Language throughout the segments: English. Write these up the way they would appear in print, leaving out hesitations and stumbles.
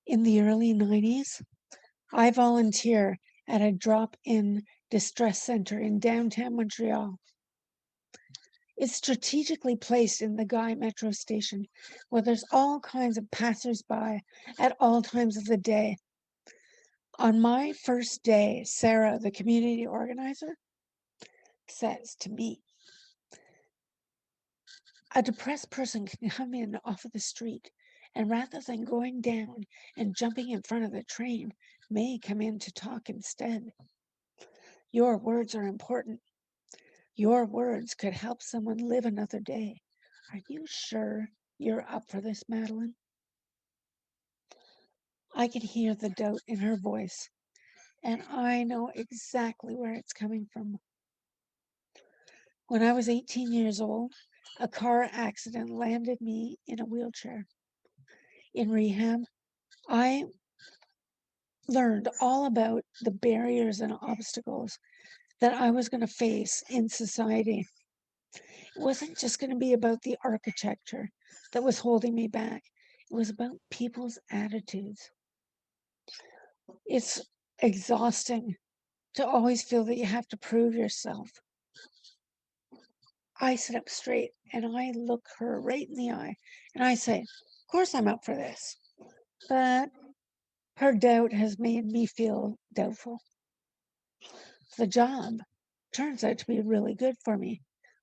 In the early 90s, I volunteer at a drop-in distress center in downtown Montreal. It's strategically placed in the Guy metro station where there's all kinds of passersby at all times of the day. On my first day, Sarah, the community organizer, says to me, a depressed person can come in off of the street, and rather than going down and jumping in front of the train, may come in to talk instead. Your words are important. Your words could help someone live another day. Are you sure you're up for this, Madeleine? I can hear the doubt in her voice, and I know exactly where it's coming from. When I was 18 years old, a car accident landed me in a wheelchair. In rehab, I learned all about the barriers and obstacles that I was going to face in society. It wasn't just going to be about the architecture that was holding me back, it was about people's attitudes. It's exhausting to always feel that you have to prove yourself. I sit up straight and I look her right in the eye and I say, of course I'm up for this. But her doubt has made me feel doubtful. The job turns out to be really good for me.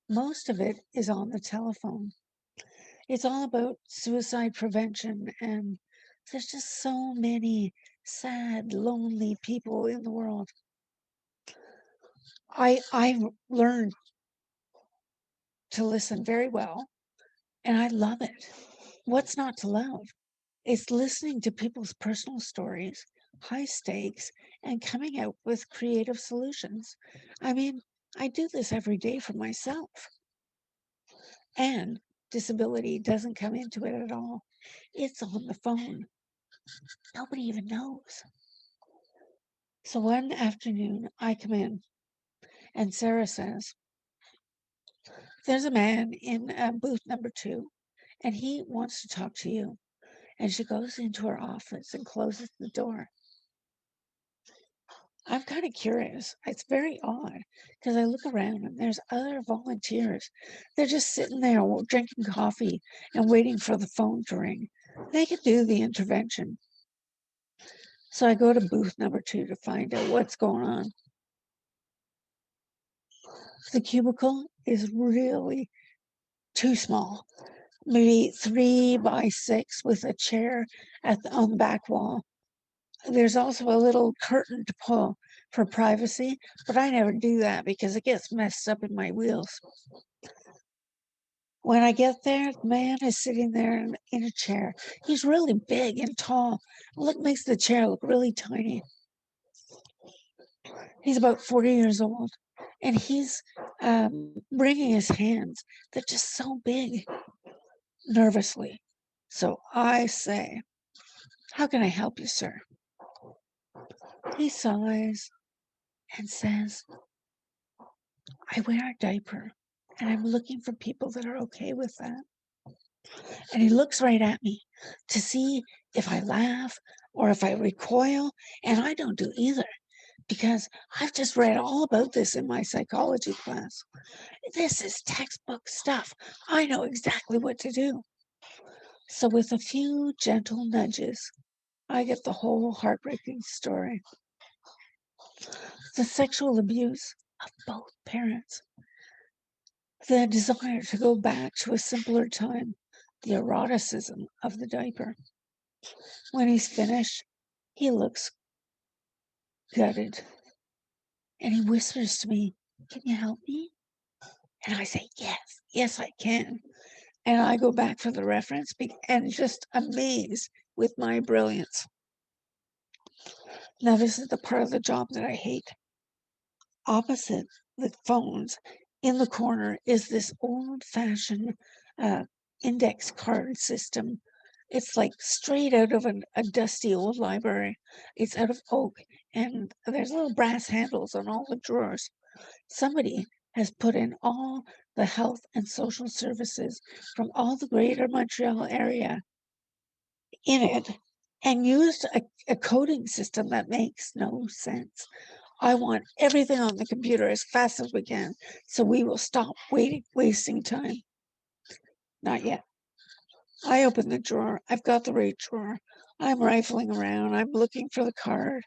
Most of it is on the telephone. It's all about suicide prevention, and there's just so many sad, lonely people in the world. I've learned to listen very well, and I love it. What's not to love? It's listening to people's personal stories, high stakes, and coming out with creative solutions. I mean, I do this every day for myself. And disability doesn't come into it at all. It's on the phone. Nobody even knows. So one afternoon, I come in, and Sarah says, there's a man in booth number 2, and he wants to talk to you. And she goes into her office and closes the door. I'm kind of curious. It's very odd because I look around and there's other volunteers. They're just sitting there drinking coffee and waiting for the phone to ring. They could do the intervention. So I go to booth number 2 to find out what's going on. The cubicle is really too small, maybe 3 by 6 with a chair on the back wall. There's also a little curtain to pull for privacy, but I never do that because it gets messed up in my wheels. When I get there, the man is sitting there in a chair. He's really big and tall. Look, makes the chair look really tiny. He's about 40 years old, and he's wringing his hands. They're just so big, nervously. So I say, how can I help you, sir? He sighs and says, I wear a diaper, and I'm looking for people that are okay with that. And he looks right at me to see if I laugh or if I recoil, and I don't do either because I've just read all about this in my psychology class. This is textbook stuff. I know exactly what to do. So, with a few gentle nudges, I get the whole heartbreaking story. The sexual abuse of both parents, the desire to go back to a simpler time, the eroticism of the diaper. When he's finished, he looks gutted and he whispers to me, can you help me? And I say, yes, I can. And I go back for the reference and just amazed with my brilliance. Now, this is the part of the job that I hate. Opposite the phones in the corner is this old-fashioned index card system. It's like straight out of a dusty old library. It's out of oak, and there's little brass handles on all the drawers. Somebody has put in all the health and social services from all the greater Montreal area in it, and used a coding system that makes no sense. I want everything on the computer as fast as we can, so we will stop wasting time. Not yet. I open the drawer. I've got the right drawer. I'm rifling around. I'm looking for the card.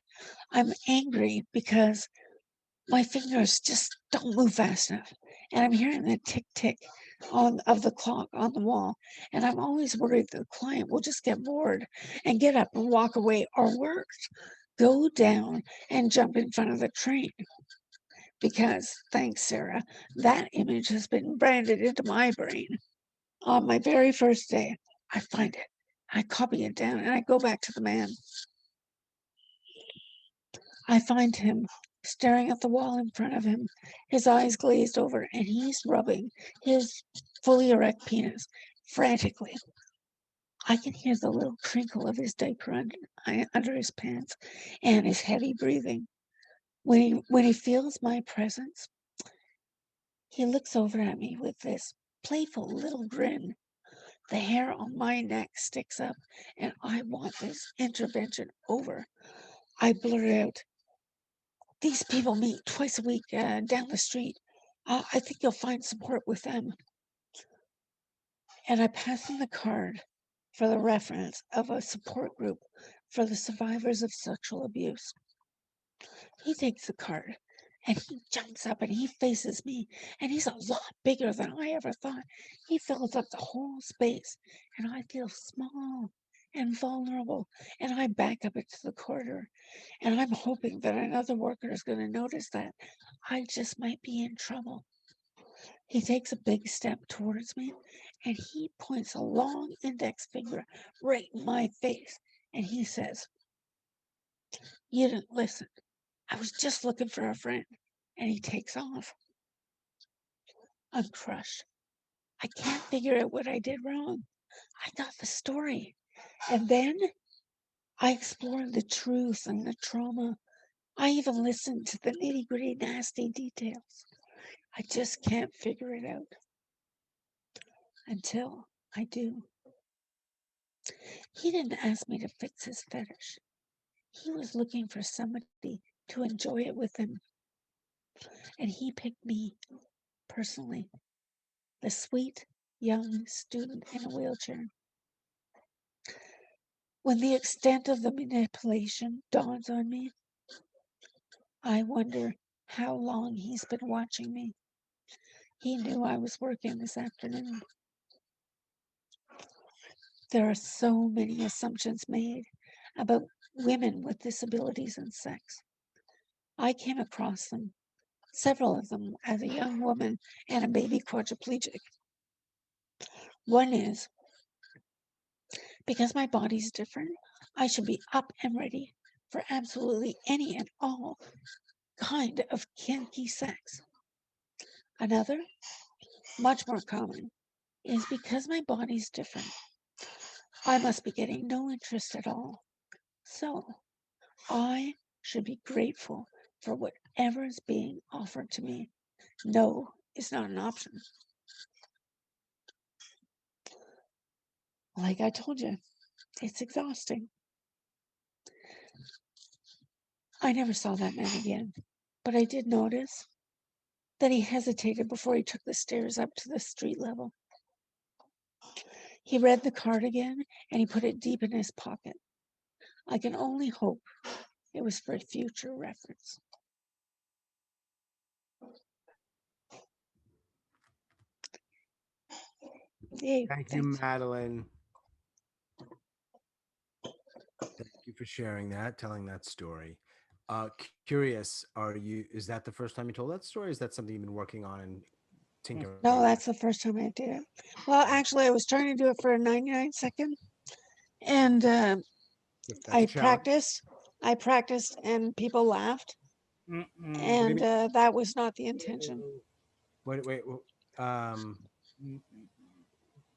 I'm angry because my fingers just don't move fast enough. And I'm hearing the tick tick of the clock on the wall. And I'm always worried that the client will just get bored and get up and walk away, or worse, go down and jump in front of the train. Because, thanks, Sarah, that image has been branded into my brain. On my very first day, I find it. I copy it down and I go back to the man. I find him staring at the wall in front of him, his eyes glazed over, and he's rubbing his fully erect penis frantically. I can hear the little crinkle of his diaper under his pants and his heavy breathing. When he feels my presence, he looks over at me with this playful little grin. The hair on my neck sticks up, and I want this intervention over. I blurt out, "These people meet twice a week down the street. I think you'll find support with them." And I pass him the card for the reference of a support group for the survivors of sexual abuse. He takes the card and he jumps up and he faces me, and he's a lot bigger than I ever thought. He fills up the whole space, and I feel small and vulnerable, and I back up into the corridor, and I'm hoping that another worker is going to notice that I just might be in trouble. He takes a big step towards me, and he points a long index finger right in my face, and he says, "You didn't listen. I was just looking for a friend." And he takes off. I'm crushed. I can't figure out what I did wrong. I got the story. And then I explored the truth and the trauma. I even listened to the nitty gritty nasty details. I just can't figure it out until I do. He didn't ask me to fix his fetish. He was looking for somebody to enjoy it with him. And he picked me personally, the sweet young student in a wheelchair. When the extent of the manipulation dawns on me, I wonder how long he's been watching me. He knew I was working this afternoon. There are so many assumptions made about women with disabilities and sex. I came across them, several of them, as a young woman and a baby quadriplegic. One is, because my body's different, I should be up and ready for absolutely any and all kind of kinky sex. Another, much more common, is because my body's different, I must be getting no interest at all. So I should be grateful for whatever is being offered to me. No is not an option. Like I told you, it's exhausting. I never saw that man again, but I did notice that he hesitated before he took the stairs up to the street level. He read the card again and he put it deep in his pocket. I can only hope it was for future reference. Yay, Thank you, thanks. Madeline. Thank you for sharing that, telling that story. Curious, is that the first time you told that story? Is that something you've been working on and tinkering No, with? that's the first time I did it. Well, actually, I was trying to do it for a 99 second, and That's I a challenge. practiced. I practiced, and people laughed, What do you and mean? that was not the intention. Wait.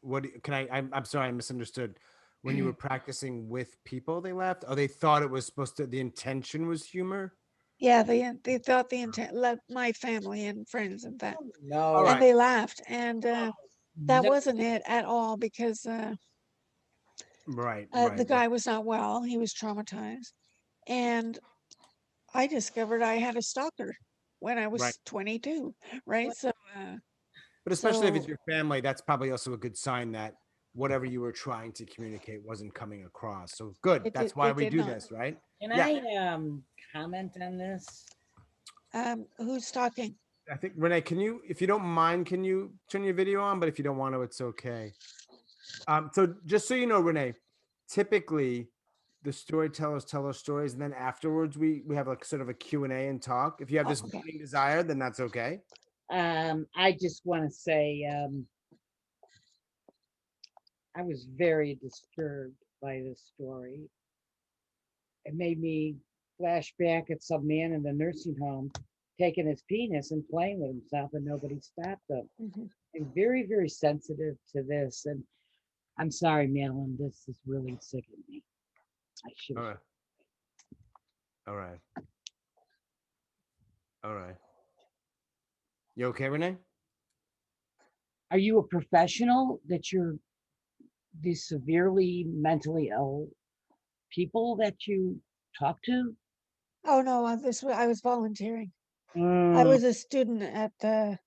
What can I'm sorry, I misunderstood. When you were practicing with people, they laughed. Oh, they thought it was supposed to. The intention was humor. Yeah, they thought the intent, my family and friends and that, All and No, right. they laughed, and that no. wasn't it at all because Right, The right. guy was not well, he was traumatized. And I discovered I had a stalker when I Right. was 22, right? What? But especially if it's So your family, that's probably also a good sign that whatever you were trying to communicate wasn't coming across. So good. That's why it we did do not. this, right? Can Yeah. I comment on this? Who's talking? I think Renee, can you, if you don't mind, can you turn your video on? But if you don't want to, it's okay. So just so you know, Renee, typically the storytellers tell our stories, and then afterwards we have like sort of a Q&A and talk. If you have Oh, this okay. burning desire, then that's okay. I just want to say I was very disturbed by this story. It made me flash back at some man in the nursing home taking his penis and playing with himself, and nobody stopped him. Mhm. I'm very, very sensitive to this, and I'm sorry, Madeline. This is really sickening me. I should All have. right. All right. All right. You okay, Renee? Are you a professional that you're these severely mentally ill people that you talk to? Oh no, I was volunteering. I Mm, was a student at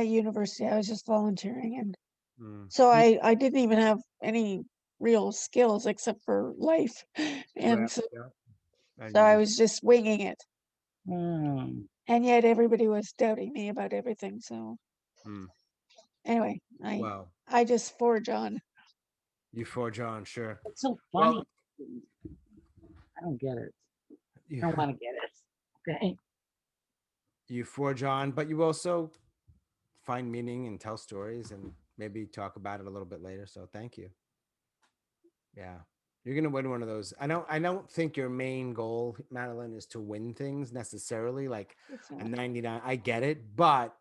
university. I was just volunteering, and Mm, so y- I didn't even have any real skills except for life, and right. so Yeah. so And I you. was just winging it. mm. And yet everybody was doubting me about everything. So Mm, anyway, well, I just forge on. you forge on, sure. It's so Well, funny. I don't get it. you I don't want to get it. Okay. you forge on, but you also find meaning and tell stories and maybe talk about it a little bit later. So thank you. Yeah. You're gonna win one of those. I don't think your main goal, Madeline, is to win things necessarily, like It's a not. 99. I get it, but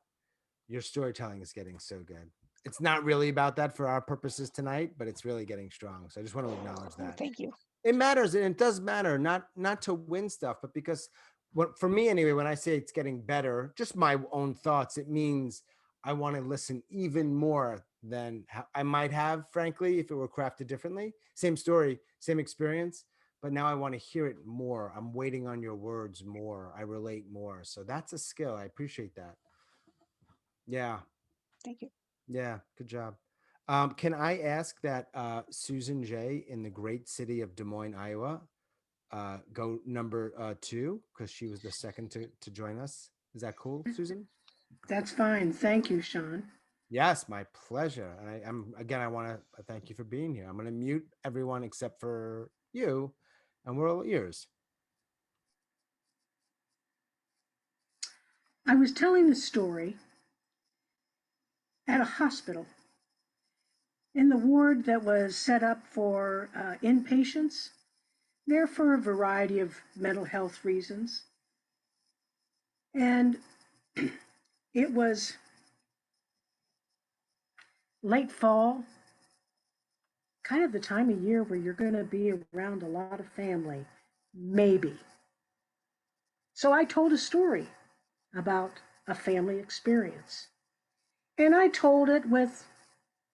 your storytelling is getting so good. It's not really about that for our purposes tonight, but it's really getting strong. So I just want to acknowledge Oh, that. thank you. It matters, and it does matter, not to win stuff, but because what for me anyway, when I say it's getting better, just my own thoughts, it means I want to listen even more than I might have, frankly, if it were crafted differently. Same story, same experience, but now I want to hear it more. I'm waiting on your words more. I relate more. So that's a skill. I appreciate that. Yeah. Thank you. Yeah. Good job. Can I ask that Susan J in the great city of Des Moines, Iowa, go number 2 because she was the second to join us. Is that cool, Susan? That's fine. Thank you, Sean. Yes, my pleasure. And I'm again, I want to thank you for being here. I'm going to mute everyone except for you, and we're all ears. I was telling the story at a hospital in the ward that was set up for inpatients, there for a variety of mental health reasons. And it was late fall, kind of the time of year where you're going to be around a lot of family, maybe. So I told a story about a family experience. And I told it with,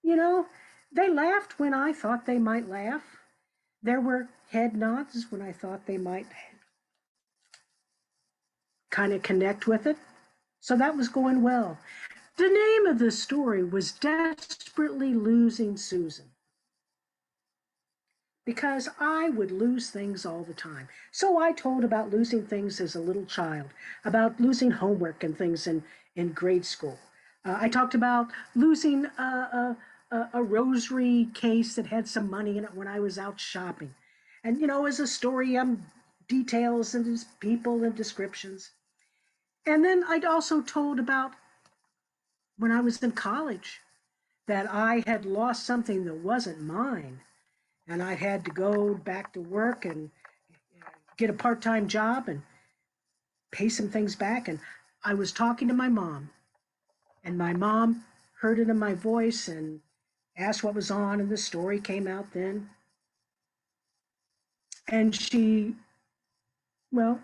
you know, they laughed when I thought they might laugh. There were head nods when I thought they might kind of connect with it. So that was going well. The name of the story was Desperately Losing Susan, because I would lose things all the time. So I told about losing things as a little child, about losing homework and things in grade school. I talked about losing a rosary case that had some money in it when I was out shopping. And, as a story, details and people and descriptions. And then I'd also told about when I was in college that I had lost something that wasn't mine, and I had to go back to work and get a part time job and pay some things back. And I was talking to my mom, and my mom heard it in my voice and asked what was on, and the story came out then. And she, well,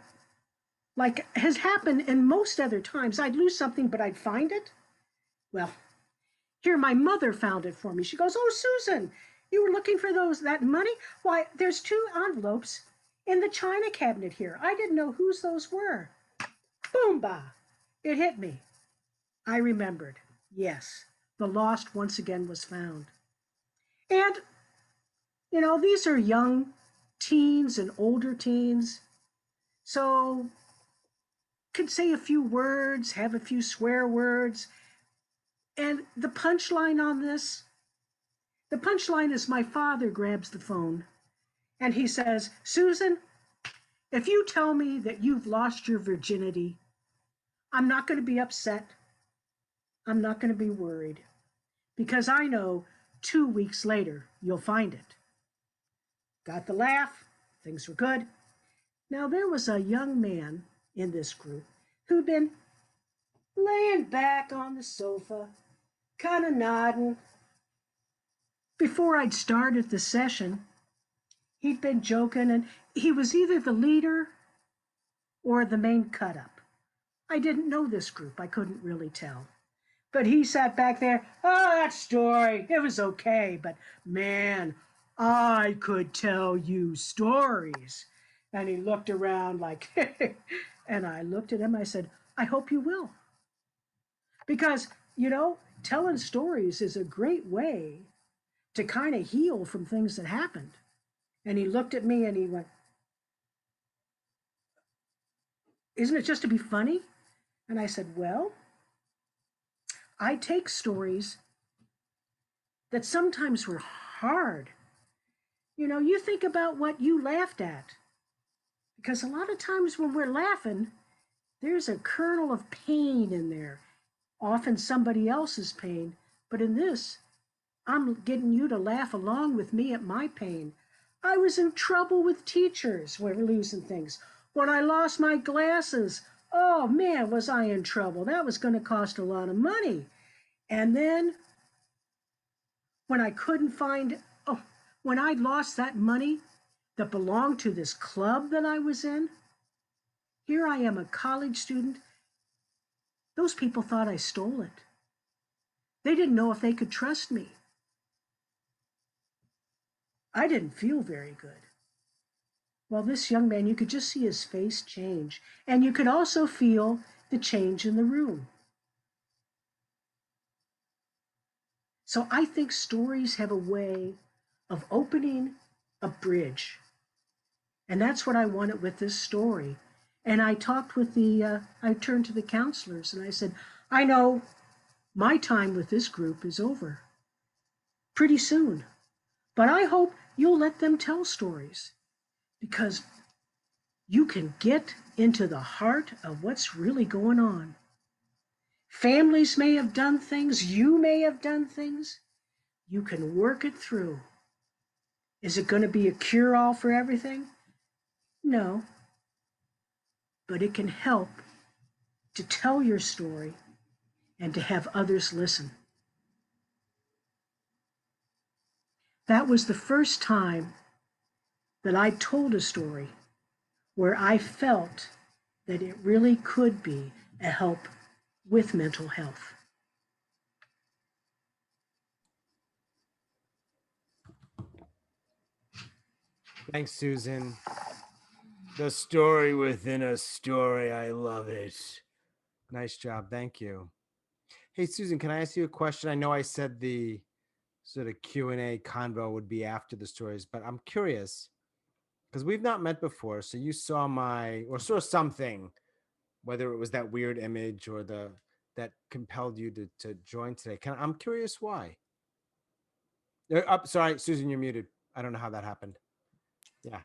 like has happened in most other times, I'd lose something, but I'd find it. Well, here, my mother found it for me. She goes, "Oh, Susan, You were looking for that money? Why, there's 2 envelopes in the china cabinet here. I didn't know whose those were. Boom, bah! It hit me. I remembered. Yes, the lost once again was found. And, these are young teens and older teens. So, could say a few words, have a few swear words. And the punchline on this, the punchline is my father grabs the phone and he says, Susan, if you tell me that you've lost your virginity, I'm not going to be upset. I'm not going to be worried because I know 2 weeks later you'll find it. Got the laugh. Things were good. Now, there was a young man in this group who'd been laying back on the sofa, kind of nodding. Before I'd started the session, he'd been joking, and he was either the leader or the main cut up. I didn't know this group. I couldn't really tell. But he sat back there, oh, that story, it was okay, but man, I could tell you stories. And he looked around like, and I looked at him, I said, I hope you will. Because, telling stories is a great way to kind of heal from things that happened. And he looked at me and he went, isn't it just to be funny? And I said, well, I take stories that sometimes were hard. You think about what you laughed at. Because a lot of times when we're laughing, there's a kernel of pain in there, often somebody else's pain. But in this, I'm getting you to laugh along with me at my pain. I was in trouble with teachers when we're losing things. When I lost my glasses, oh man, was I in trouble. That was going to cost a lot of money. And then when I couldn't find, when I lost that money that belonged to this club that I was in, here I am, a college student. Those people thought I stole it. They didn't know if they could trust me. I didn't feel very good. Well, this young man, you could just see his face change. And you could also feel the change in the room. So I think stories have a way of opening a bridge. And that's what I wanted with this story. And I talked with I turned to the counselors and I said, I know my time with this group is over pretty soon, but I hope you'll let them tell stories because you can get into the heart of what's really going on. Families may have done things, you may have done things. You can work it through. Is it going to be a cure-all for everything? No. But it can help to tell your story and to have others listen. That was the first time that I told a story where I felt that it really could be a help with mental health. Thanks, Susan. The story within a story. I love it. Nice job. Thank you. Hey, Susan, can I ask you a question? I know I said the sort of Q&A convo would be after the stories, but I'm curious because we've not met before. So you saw saw something, whether it was that weird image or that compelled you to join today. I'm curious why. Sorry, Susan, you're muted. I don't know how that happened. Yeah.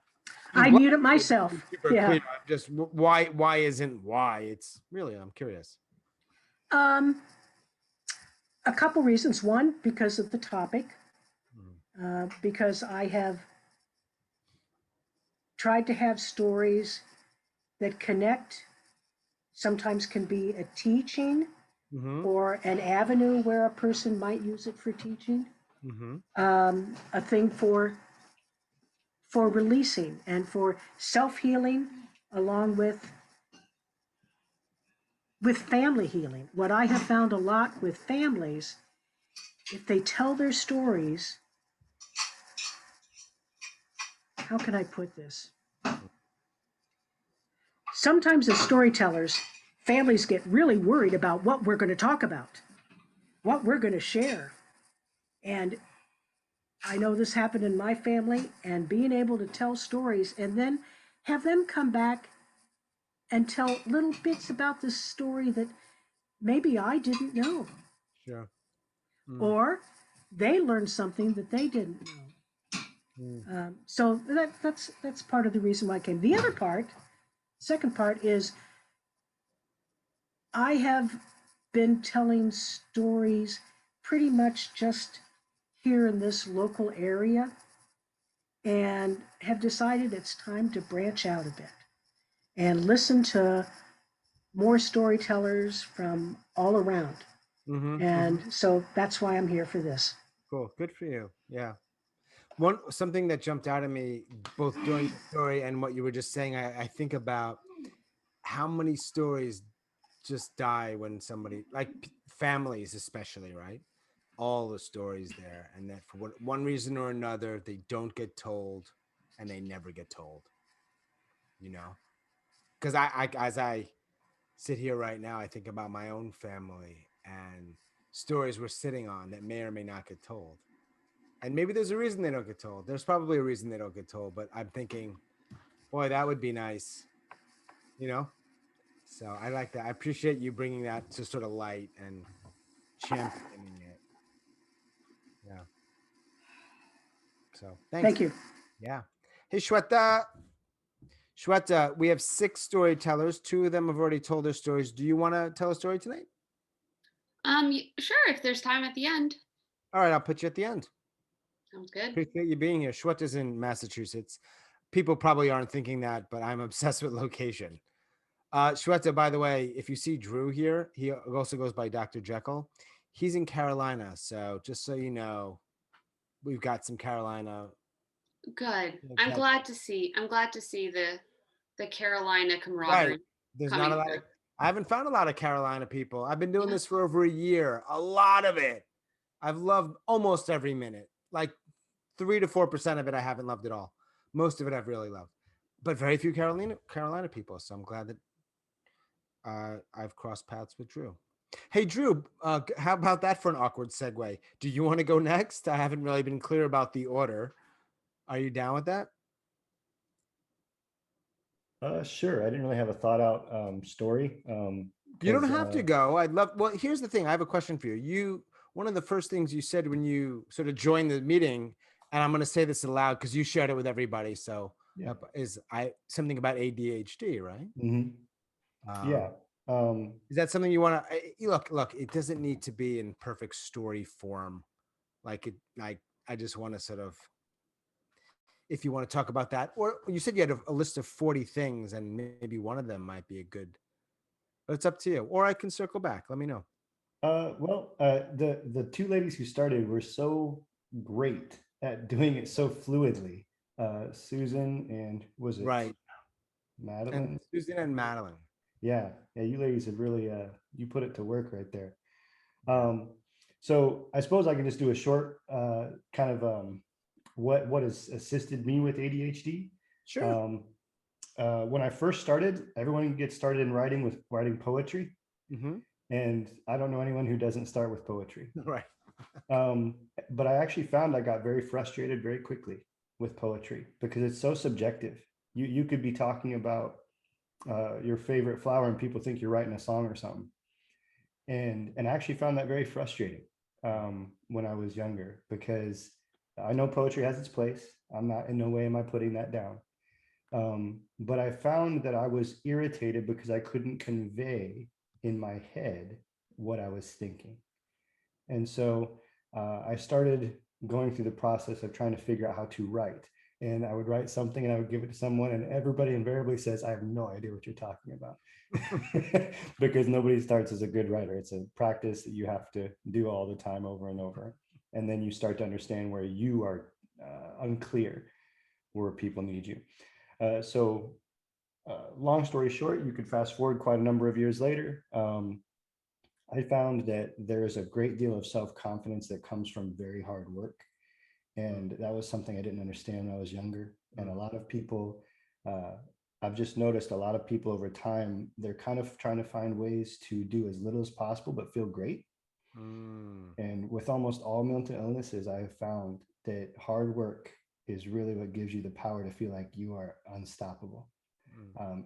I muted myself. Super Yeah. clear. Just why isn't why? It's really, I'm curious. A couple reasons. One, because of the topic, because I have tried to have stories that connect, sometimes can be a teaching or an avenue where a person might use it for teaching, a thing for releasing and for self-healing along with family healing. What I have found a lot with families, if they tell their stories, how can I put this? Sometimes as storytellers, families get really worried about what we're going to talk about, what we're going to share. And I know this happened in my family, and being able to tell stories and then have them come back and tell little bits about this story that maybe I didn't know, Sure. or they learned something that they didn't know. So that's part of the reason why I came. The other part, second part, is I have been telling stories pretty much just here in this local area, and have decided it's time to branch out a bit and listen to more storytellers from all around. And so that's why I'm here for this. Cool. Good for you. Yeah. Something that jumped out at me both during the story and what you were just saying, I think about how many stories just die when somebody, like families especially, right? All the stories there, and that for one reason or another they don't get told, and they never get told. You know, because I as I sit here right now, I think about my own family and stories we're sitting on that may or may not get told. And maybe there's a reason they don't get told. There's probably a reason they don't get told, but I'm thinking, boy, that would be nice, you know? So I like that. I appreciate you bringing that to sort of light and championing it. Yeah. So thanks. Thank you. Yeah. Hey, Shweta. Shweta, we have 6 storytellers. 2 of them have already told their stories. Do you want to tell a story tonight? Sure, if there's time at the end. All right, I'll put you at the end. Sounds good. Appreciate you being here. Shweta's in Massachusetts. People probably aren't thinking that, but I'm obsessed with location. Shweta, by the way, if you see Drew here, he also goes by Dr. Jekyll. He's in Carolina, so just so you know, we've got some Carolina. Good. I'm glad to see the Carolina camaraderie. Right. There's not a lot of, I haven't found a lot of Carolina people. I've been doing this for over a year. A lot of it. I've loved almost every minute. Like 3 to 4% of it I haven't loved at all. Most of it I've really loved. But very few Carolina people. So I'm glad that I've crossed paths with Drew. Hey, Drew, how about that for an awkward segue? Do you want to go next? I haven't really been clear about the order. Are you down with that? Sure. I didn't really have a thought out story. You don't have to go. I'd love, well, here's the thing. I have a question for you. One of the first things you said when you sort of joined the meeting, and I'm going to say this aloud because you shared it with everybody. So Yeah. is something about ADHD, right? Yeah. Is that something you want to look? It doesn't need to be in perfect story form. Like I just want to sort of, if you want to talk about that, or you said you had a list of 40 things and maybe one of them might be a good, but it's up to you. Or I can circle back. Let me know. The 2 ladies who started were so great at doing it so fluidly. Susan and was it right? Madeleine? And Susan and Madeleine. Yeah, you ladies have really you put it to work right there. So I suppose I can just do a short kind of what has assisted me with ADHD. Sure. When I first started, everyone gets started in writing poetry. And I don't know anyone who doesn't start with poetry. Right. But I actually found I got very frustrated very quickly with poetry because it's so subjective. You could be talking about your favorite flower and people think you're writing a song or something. And I actually found that very frustrating when I was younger, because I know poetry has its place. I'm not, in no way am I putting that down. But I found that I was irritated because I couldn't convey in my head what I was thinking. And so I started going through the process of trying to figure out how to write. And I would write something and I would give it to someone, and everybody invariably says, I have no idea what you're talking about. Because nobody starts as a good writer. It's a practice that you have to do all the time, over and over. And then you start to understand where you are unclear, where people need you. Long story short, you could fast forward quite a number of years later. I found that there is a great deal of self-confidence that comes from very hard work. And that was something I didn't understand when I was younger. And a lot of people, I've just noticed a lot of people over time, they're kind of trying to find ways to do as little as possible, but feel great. And with almost all mental illnesses, I have found that hard work is really what gives you the power to feel like you are unstoppable.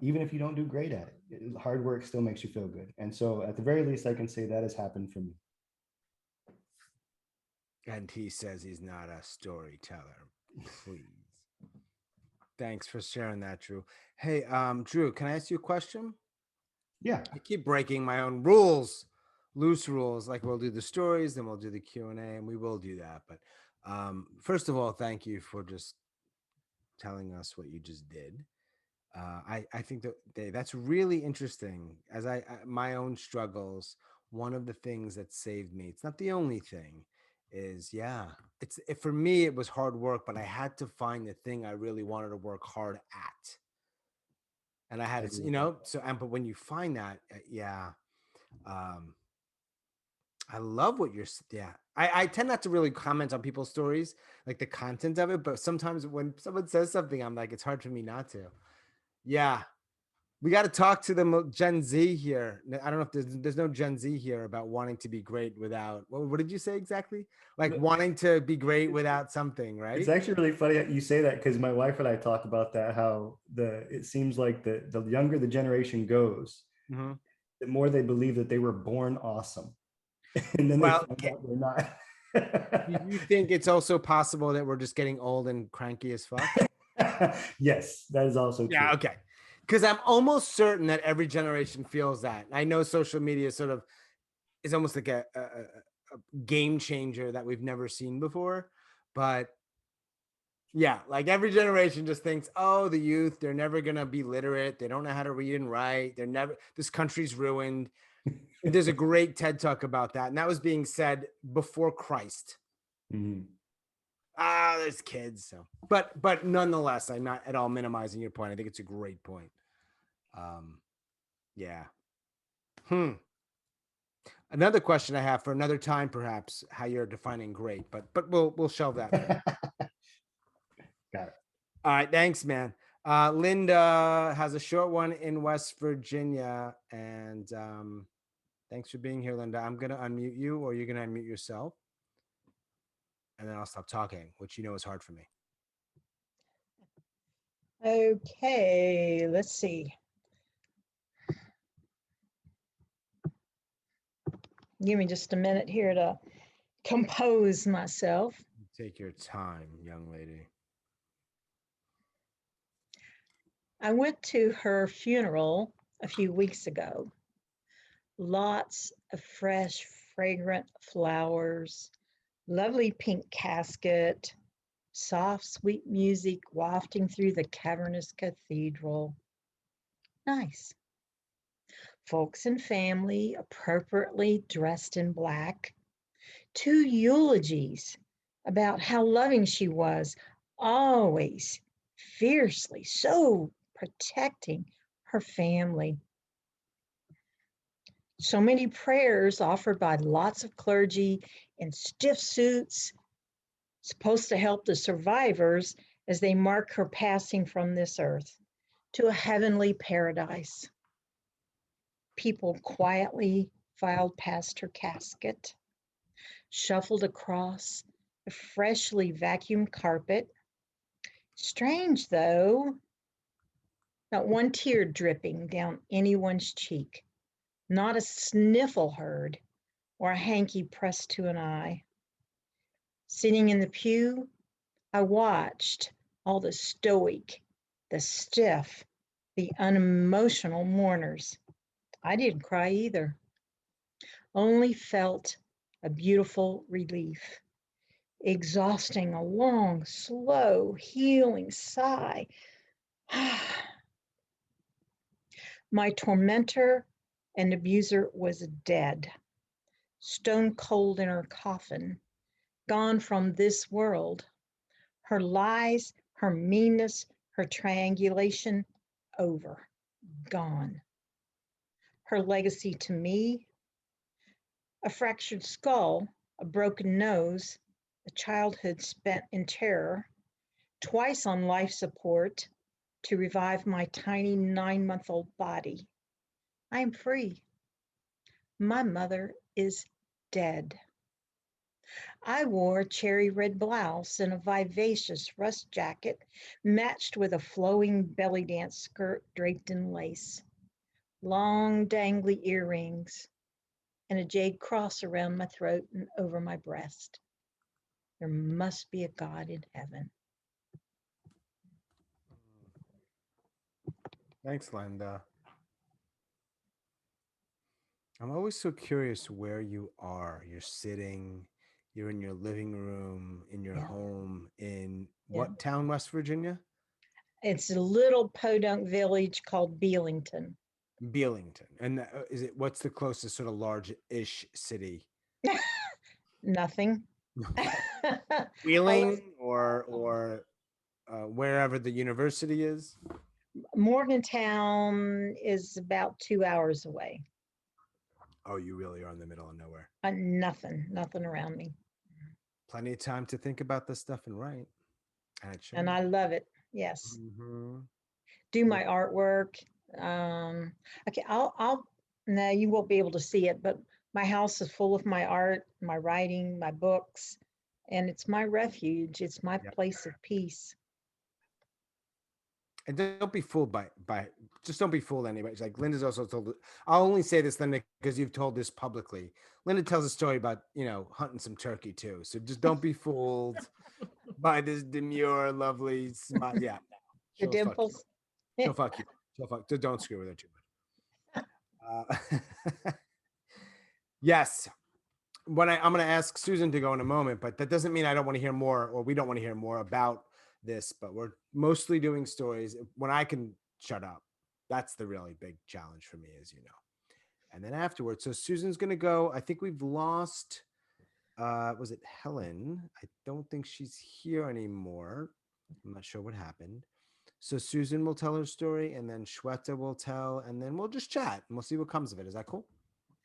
Even if you don't do great at it, hard work still makes you feel good. And so at the very least, I can say that has happened for me. And he says he's not a storyteller. Please. Thanks for sharing that, Drew. Hey, Drew, can I ask you a question? Yeah. I keep breaking my own rules, loose rules. Like we'll do the stories, then we'll do the Q&A, and we will do that. But first of all, thank you for just telling us what you just did. I think that's really interesting. As my own struggles, one of the things that saved me, it's not the only thing, is for me it was hard work, but I had to find the thing I really wanted to work hard at. And I had it, but when you find that, I love what you're, I tend not to really comment on people's stories, like the content of it, but sometimes when someone says something, I'm like, it's hard for me not to. Yeah. We got to talk to the Gen Z here. I don't know if there's no Gen Z here about wanting to be great without, what did you say exactly? Like wanting to be great without something, right? It's actually really funny that you say that, because my wife and I talk about that, how it seems like the younger the generation goes, the more they believe that they were born awesome. And then they find out they're not. Do you think it's also possible that we're just getting old and cranky as fuck? Yes, that is also true. Yeah, okay. Because I'm almost certain that every generation feels that. I know social media sort of is almost like a game changer that we've never seen before. But yeah, like every generation just thinks, oh, the youth, they're never going to be literate. They don't know how to read and write. This country's ruined. There's a great TED Talk about that. And that was being said before Christ. There's kids. So, but nonetheless, I'm not at all minimizing your point. I think it's a great point. Yeah. Another question I have for another time, perhaps, how you're defining great, but we'll shelve that. Got it. All right, thanks, man. Linda has a short one in West Virginia, and thanks for being here, Linda. I'm gonna unmute you, or you're gonna unmute yourself, and then I'll stop talking, which is hard for me. Okay, let's see. Give me just a minute here to compose myself. Take your time, young lady. I went to her funeral a few weeks ago. Lots of fresh, fragrant flowers, lovely pink casket, soft, sweet music wafting through the cavernous cathedral. Nice. Folks and family appropriately dressed in black. 2 eulogies about how loving she was, always fiercely, so protecting her family. So many prayers offered by lots of clergy in stiff suits, supposed to help the survivors as they mark her passing from this earth to a heavenly paradise. People quietly filed past her casket, shuffled across a freshly vacuumed carpet. Strange, though, not one tear dripping down anyone's cheek, not a sniffle heard or a hanky pressed to an eye. Sitting in the pew, I watched all the stoic, the stiff, the unemotional mourners. I didn't cry either, only felt a beautiful relief, exhausting a long, slow, healing sigh. My tormentor and abuser was dead, stone cold in her coffin, gone from this world. Her lies, her meanness, her triangulation, over, gone. Her legacy to me, a fractured skull, a broken nose, a a childhood spent in terror, twice on life support to revive my tiny 9-month-old body. I am free. My mother is dead. I wore a cherry red blouse and a vivacious rust jacket matched with a flowing belly dance skirt draped in lace, long dangly earrings, and a jade cross around my throat and over my breast. There must be a God in heaven. Thanks, Linda. I'm always so curious where you are. You're sitting, you're in your living room, in your Yeah. home, in Yeah. what town, West Virginia? It's a little podunk village called Belington. Belington. And is it, what's the closest sort of large-ish city? Nothing. Wheeling or wherever the university is? Morgantown is about 2 hours away. Oh, you really are in the middle of nowhere. Nothing around me. Plenty of time to think about this stuff and write. And it shows. And I love it. Yes. Mhm. Do my artwork. Okay, I'll no, you won't be able to see it, but my house is full of my art, my writing, my books, and it's my refuge. It's my Yep. place of peace. And don't be fooled by just don't be fooled anyway. It's like Linda's also told. I'll only say this, Linda, because you've told this publicly. Linda tells a story about hunting some turkey too. So just don't be fooled by this demure, lovely smile. Yeah, The she'll fuck you. dimples. She'll fuck you. She'll fuck. Don't screw with her too much. Yes. I'm going to ask Susan to go in a moment, but that doesn't mean I don't want to hear more, or we don't want to hear more about this. But we're mostly doing stories when I can shut up. That's the really big challenge for me, as you know. And then afterwards, so Susan's going to go. I think we've lost. Was it Helen? I don't think she's here anymore. I'm not sure what happened. So Susan will tell her story, and then Shweta will tell, and then we'll just chat and we'll see what comes of it. Is that cool?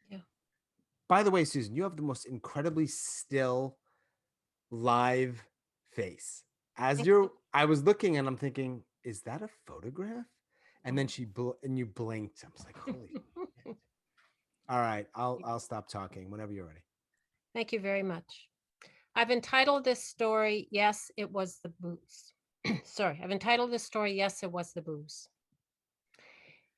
Yeah. By the way, Susan, you have the most incredibly still live face. I was looking and I'm thinking, is that a photograph? And then you blinked. I was like, holy shit. All right, I'll stop talking whenever you're ready. Thank you very much. I've entitled this story, Yes, It Was the Booze. Sorry, I've entitled this story, Yes, It Was the Booze.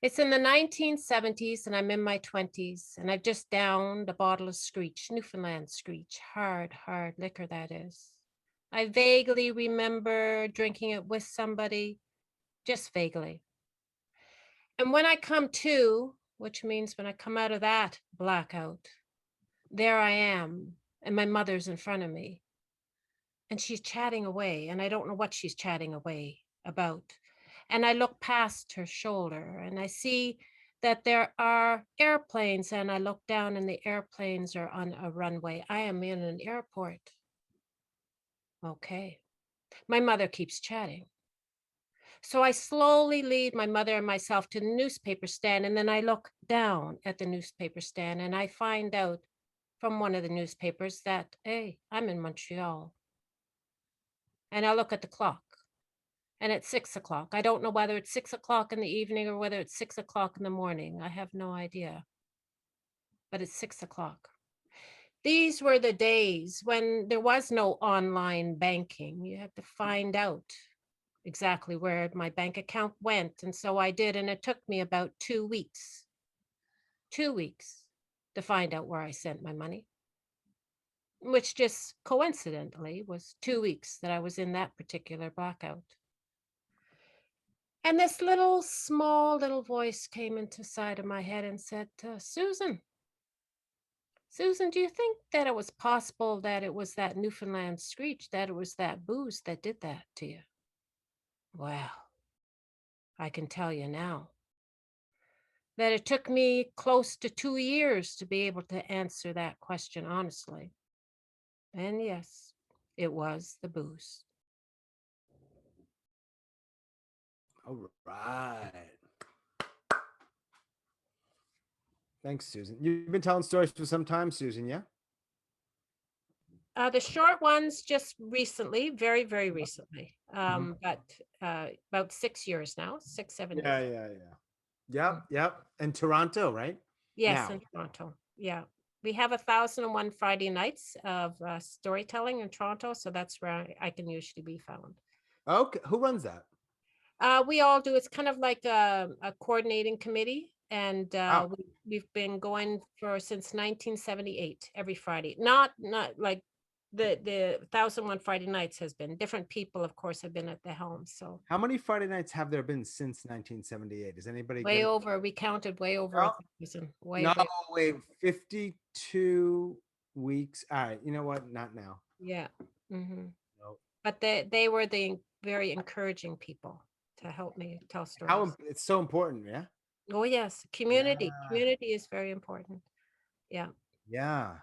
It's in the 1970s and I'm in my 20s and I've just downed a bottle of Screech, Newfoundland Screech, hard liquor that is. I vaguely remember drinking it with somebody, just vaguely. And when I come to, which means when I come out of that blackout, there I am and my mother's in front of me. And she's chatting away and I don't know what she's chatting away about. And I look past her shoulder and I see that there are airplanes and I look down and the airplanes are on a runway. I am in an airport. Okay. My mother keeps chatting. So I slowly lead my mother and myself to the newspaper stand and then I look down at the newspaper stand and I find out from one of the newspapers that, hey, I'm in Montreal. And I look at the clock. And it's 6 o'clock. I don't know whether it's 6 o'clock in the evening or whether it's 6 o'clock in the morning. I have no idea. But it's 6 o'clock. These were the days when there was no online banking. You had to find out exactly where my bank account went. And so I did. And it took me about 2 weeks. 2 weeks to find out where I sent my money, which just coincidentally was 2 weeks that I was in that particular blackout. And this small little voice came into side of my head and said, Susan, do you think that it was possible that it was that Newfoundland Screech, that it was that booze that did that to you? Well, I can tell you now that it took me close to 2 years to be able to answer that question honestly. And yes, it was the booze. All right. Thanks, Susan. You've been telling stories for some time, Susan, yeah? The short ones just recently, very, very recently. But about 6 years now, 6, 7 Yeah, years. yeah, yeah. Yep, yep. And Toronto, right? Yes, Now. in Toronto. Yeah. We have 1,001 Friday nights of storytelling in Toronto. So that's where I can usually be found. Okay. Who runs that? We all do. It's kind of like a coordinating committee. And Wow. we've been going since 1978, every Friday. Not like the 1,001 Friday nights has been different people, of course, have been at the helm. So How many Friday nights have there been since 1978? Is anybody way good? over, we counted way over No. 1,000. Way, No, way. wait, 52 weeks. All right, you know what? Not now. Yeah. hmm No. But they were the very encouraging people to help me tell How stories. it's so important, yeah? Oh yes, community. Yeah. Community is very important. Yeah. Yeah,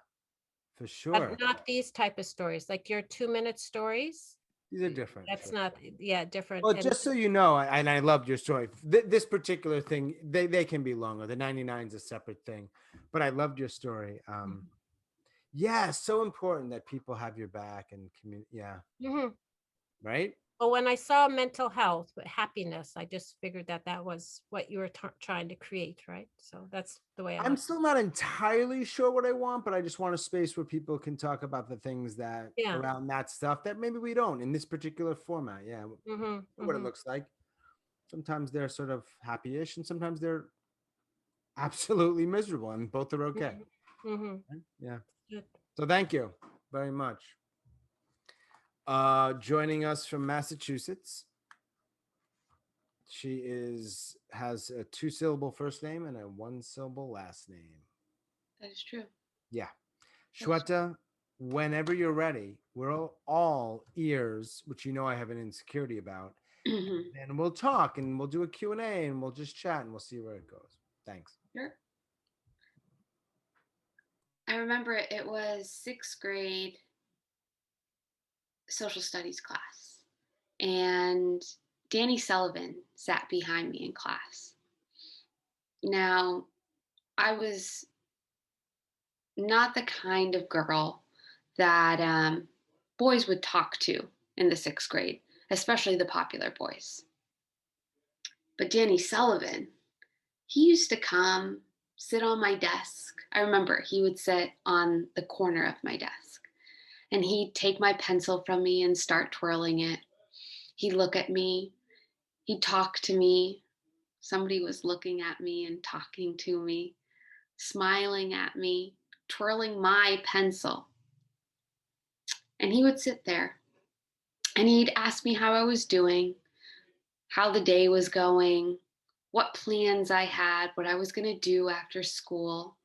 for But sure. not these type of stories, like your 2-minute stories. These are different. That's sure. not, yeah, different. Well, And just so you know, and I loved your story. This particular thing, they can be longer. The 99 is a separate thing, but I loved your story. Yeah, so important that people have your back and community. Yeah, Mhm. right. But when I saw mental health, but happiness, I just figured that was what you were trying to create, right? So that's the way I I'm look. still not entirely sure what I want, but I just want a space where people can talk about the things that Yeah. around that stuff that maybe we don't in this particular format. Yeah, what it looks like. Sometimes they're sort of happy-ish, and sometimes they're absolutely miserable, and both are okay. Mm-hmm. Right? Yeah. Good. So thank you very much. Joining us from Massachusetts. She has a 2-syllable first name and a 1-syllable last name. That is true. Yeah. Shweta, whenever you're ready, we're all ears, which you know I have an insecurity about. And we'll talk and we'll do a Q&A and we'll just chat and we'll see where it goes. Thanks. Sure. I remember it was 6th grade social studies class, and Danny Sullivan sat behind me in class. Now, I was not the kind of girl that boys would talk to in the 6th grade, especially the popular boys. But Danny Sullivan, he used to come sit on my desk. I remember he would sit on the corner of my desk, and he'd take my pencil from me and start twirling it. He'd look at me, he'd talk to me. Somebody was looking at me and talking to me, smiling at me, twirling my pencil. And he would sit there and he'd ask me how I was doing, how the day was going, what plans I had, what I was going to do after school.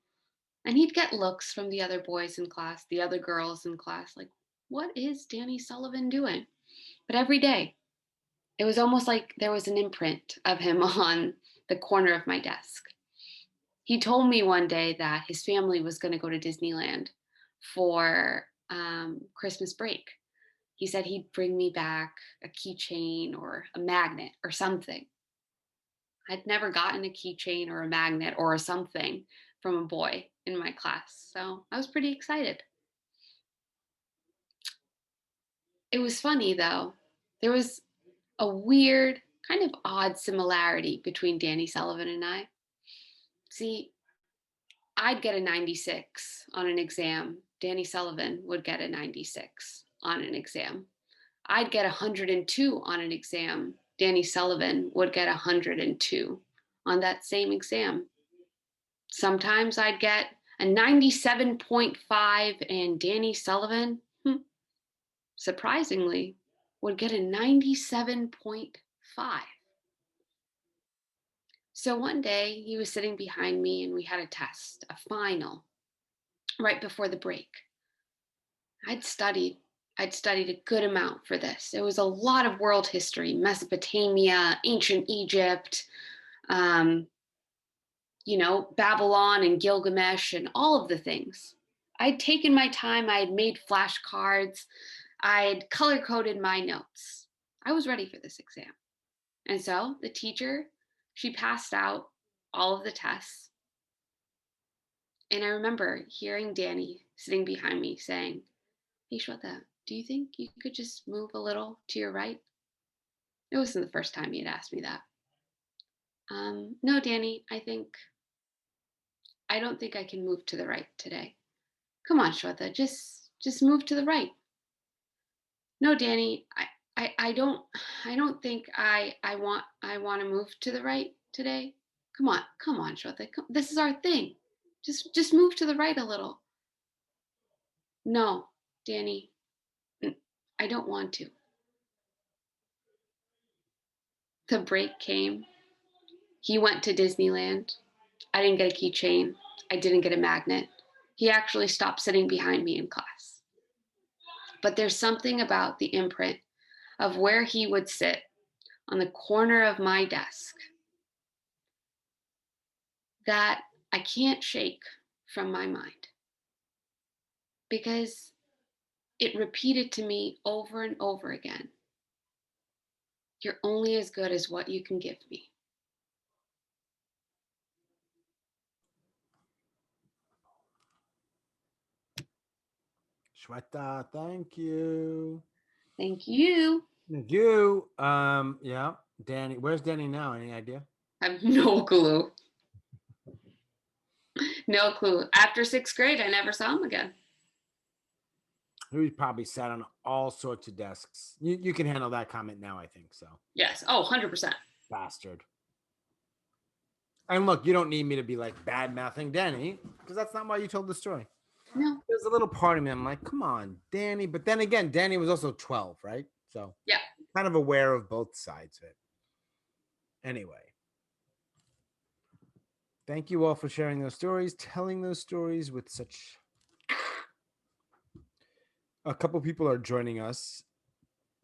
And he'd get looks from the other boys in class, the other girls in class, like, what is Danny Sullivan doing? But every day, it was almost like there was an imprint of him on the corner of my desk. He told me one day that his family was going to go to Disneyland for Christmas break. He said he'd bring me back a keychain or a magnet or something. I'd never gotten a keychain or a magnet or a something from a boy in my class, so I was pretty excited. It was funny though. There was a weird, kind of odd similarity between Danny Sullivan and I. See, I'd get a 96 on an exam. Danny Sullivan would get a 96 on an exam. I'd get 102 on an exam. Danny Sullivan would get 102 on that same exam. Sometimes I'd get a 97.5 and Danny Sullivan, surprisingly, would get a 97.5. So one day he was sitting behind me and we had a test, a final, right before the break. I'd studied a good amount for this. It was a lot of world history, Mesopotamia, ancient Egypt, Babylon and Gilgamesh and all of the things. I'd taken my time, I had made flashcards, I'd color coded my notes. I was ready for this exam. And so the teacher, she passed out all of the tests. And I remember hearing Danny sitting behind me saying, hey, Shweta, do you think you could just move a little to your right? It wasn't the first time he had asked me that. No, Danny, I don't think I can move to the right today. Come on, Shweta, just move to the right. No, Danny, I don't think I want to move to the right today. Come on, Shweta. This is our thing. Just move to the right a little. No, Danny, I don't want to. The break came. He went to Disneyland. I didn't get a keychain. I didn't get a magnet. He actually stopped sitting behind me in class. But there's something about the imprint of where he would sit on the corner of my desk that I can't shake from my mind, because it repeated to me over and over again, you're only as good as what you can give me. Shweta, thank you. Thank you. Thank you. Yeah. Danny, where's Danny now? Any idea? I have no clue. No clue. After 6th grade, I never saw him again. He probably sat on all sorts of desks. You can handle that comment now, I think so. Yes. Oh, 100%. Bastard. And look, you don't need me to be like bad mouthing Danny, because that's not why you told the story. No. There's a little part of me, I'm like, come on, Danny. But then again, Danny was also 12, right? So Yeah. kind of aware of both sides of it. Anyway. Thank you all for sharing those stories, telling those stories with such. A couple people are joining us.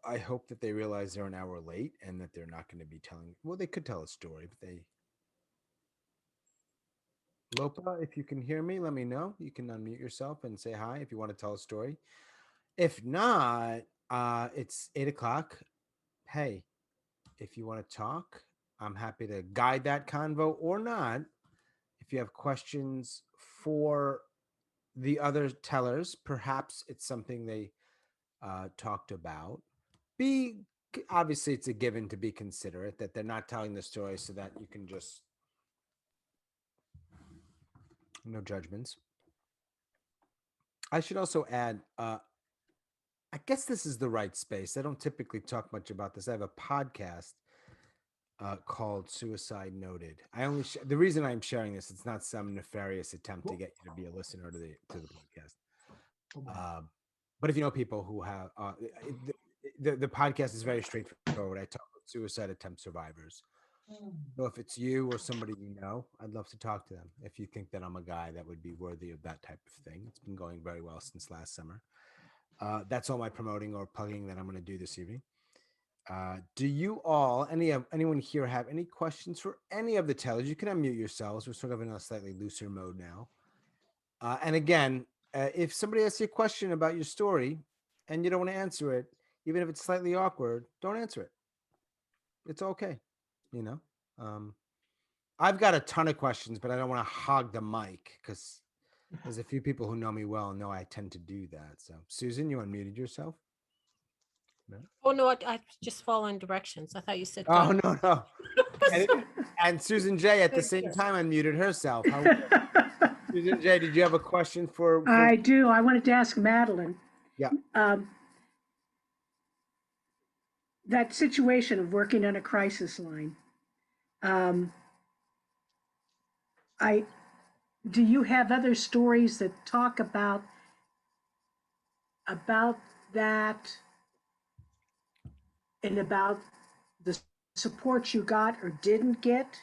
I hope that they realize they're an hour late and that they're not going to be telling. Well, they could tell a story, but they. Lopa, if you can hear me, let me know. You can unmute yourself and say hi if you want to tell a story. If not, it's 8:00. Hey, if you want to talk, I'm happy to guide that convo or not. If you have questions for the other tellers, perhaps it's something they talked about. Obviously, it's a given to be considerate that they're not telling the story so that you can just no judgments. I should also add, I guess this is the right space. I don't typically talk much about this. I have a podcast called Suicide Noted. The reason I'm sharing this, it's not some nefarious attempt to get you to be a listener to the podcast. But if you know people who have the podcast is very straightforward. I talk with suicide attempt survivors. So if it's you or somebody you know, I'd love to talk to them. If you think that I'm a guy that would be worthy of that type of thing, it's been going very well since last summer. That's all my promoting or plugging that I'm going to do this evening. Do you all, anyone here have any questions for any of the tellers? You can unmute yourselves. We're sort of in a slightly looser mode now. And again, if somebody asks you a question about your story and you don't want to answer it, even if it's slightly awkward, don't answer it. It's okay. I've got a ton of questions, but I don't want to hog the mic because there's a few people who know me well and know I tend to do that. So, Susan, you unmuted yourself? No? Oh, no, I just following directions. I thought you said. Oh, no. And Susan J at the same time unmuted herself. Susan J, did you have a question for? I do. I wanted to ask Madeleine. Yeah. That situation of working on a crisis line. Do you have other stories that talk about that and about the support you got or didn't get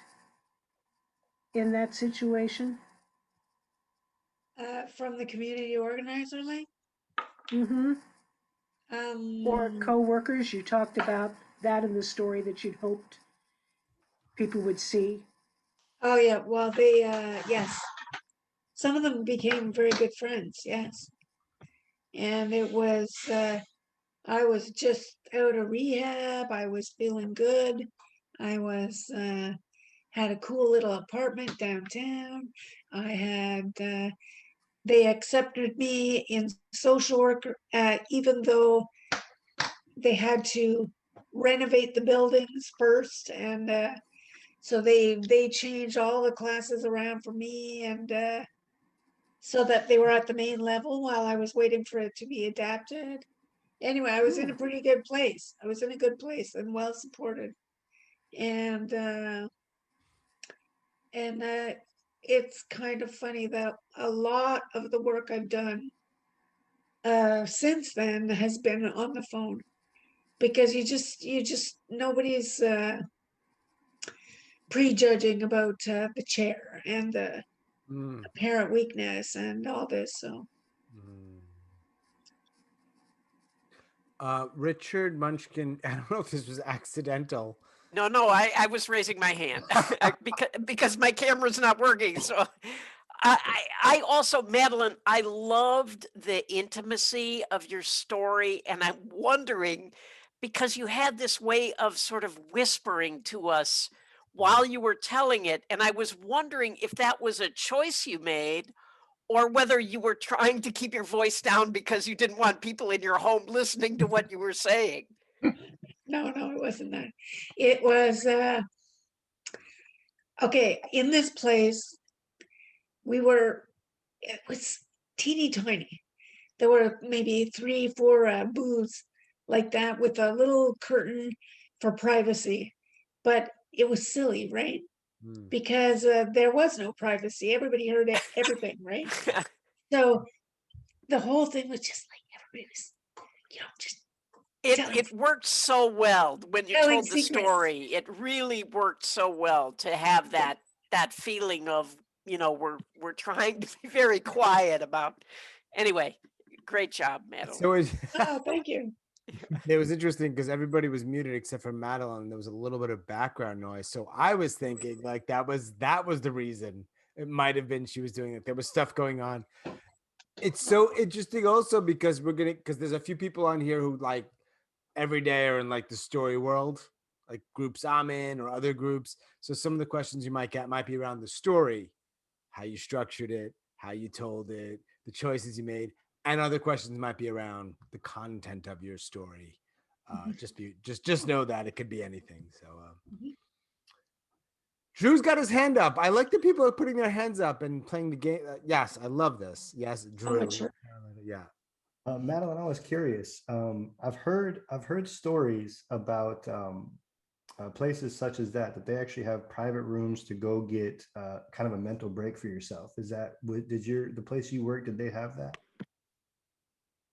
in that situation? From the community organizer, like? Mm-hmm. Or co-workers, you talked about that in the story that you'd hoped people would see. Oh yeah, well they yes. Some of them became very good friends, yes. And it was I was just out of rehab, I was feeling good. I was had a cool little apartment downtown. I had they accepted me in social work, even though they had to renovate the buildings first. And so they changed all the classes around for me, and so that they were at the main level while I was waiting for it to be adapted. Anyway, I was in a pretty good place. I was in a good place and well supported. And it's kind of funny that a lot of the work I've done since then has been on the phone, because you just nobody's prejudging about the chair and the Mm, apparent weakness and all this. So mm. Richard Munchkin, I don't know if this was accidental. No, I was raising my hand because my camera's not working. So I also, Madeleine, I loved the intimacy of your story. And I'm wondering, because you had this way of sort of whispering to us while you were telling it. And I was wondering if that was a choice you made or whether you were trying to keep your voice down because you didn't want people in your home listening to what you were saying. no, it wasn't that. It was okay. In this place, it was teeny tiny. There were maybe 3, 4 booths like that with a little curtain for privacy, but it was silly, right? Mm. Because there was no privacy. Everybody heard everything, right? So the whole thing was just like everybody was, just It worked so well when you telling told the secrets. story. It really worked so well to have that feeling of, we're trying to be very quiet about. Anyway, great job, Madeleine. So Oh, thank you. it was interesting because everybody was muted except for Madeleine. There was a little bit of background noise. So I was thinking like that was the reason. It might have been she was doing it. There was stuff going on. It's so interesting also because because there's a few people on here who like every day are in like the story world, like groups I'm in or other groups. So some of the questions you might get might be around the story, how you structured it, how you told it, the choices you made, and other questions might be around the content of your story. Just know that it could be anything. So Drew's got his hand up. I like that people are putting their hands up and playing the game. Yes, I love this. Yes, Drew. sure. Yeah. Madeline, I was curious. I've heard stories about places such as that they actually have private rooms to go get kind of a mental break for yourself. Is that the place you work, did they have that?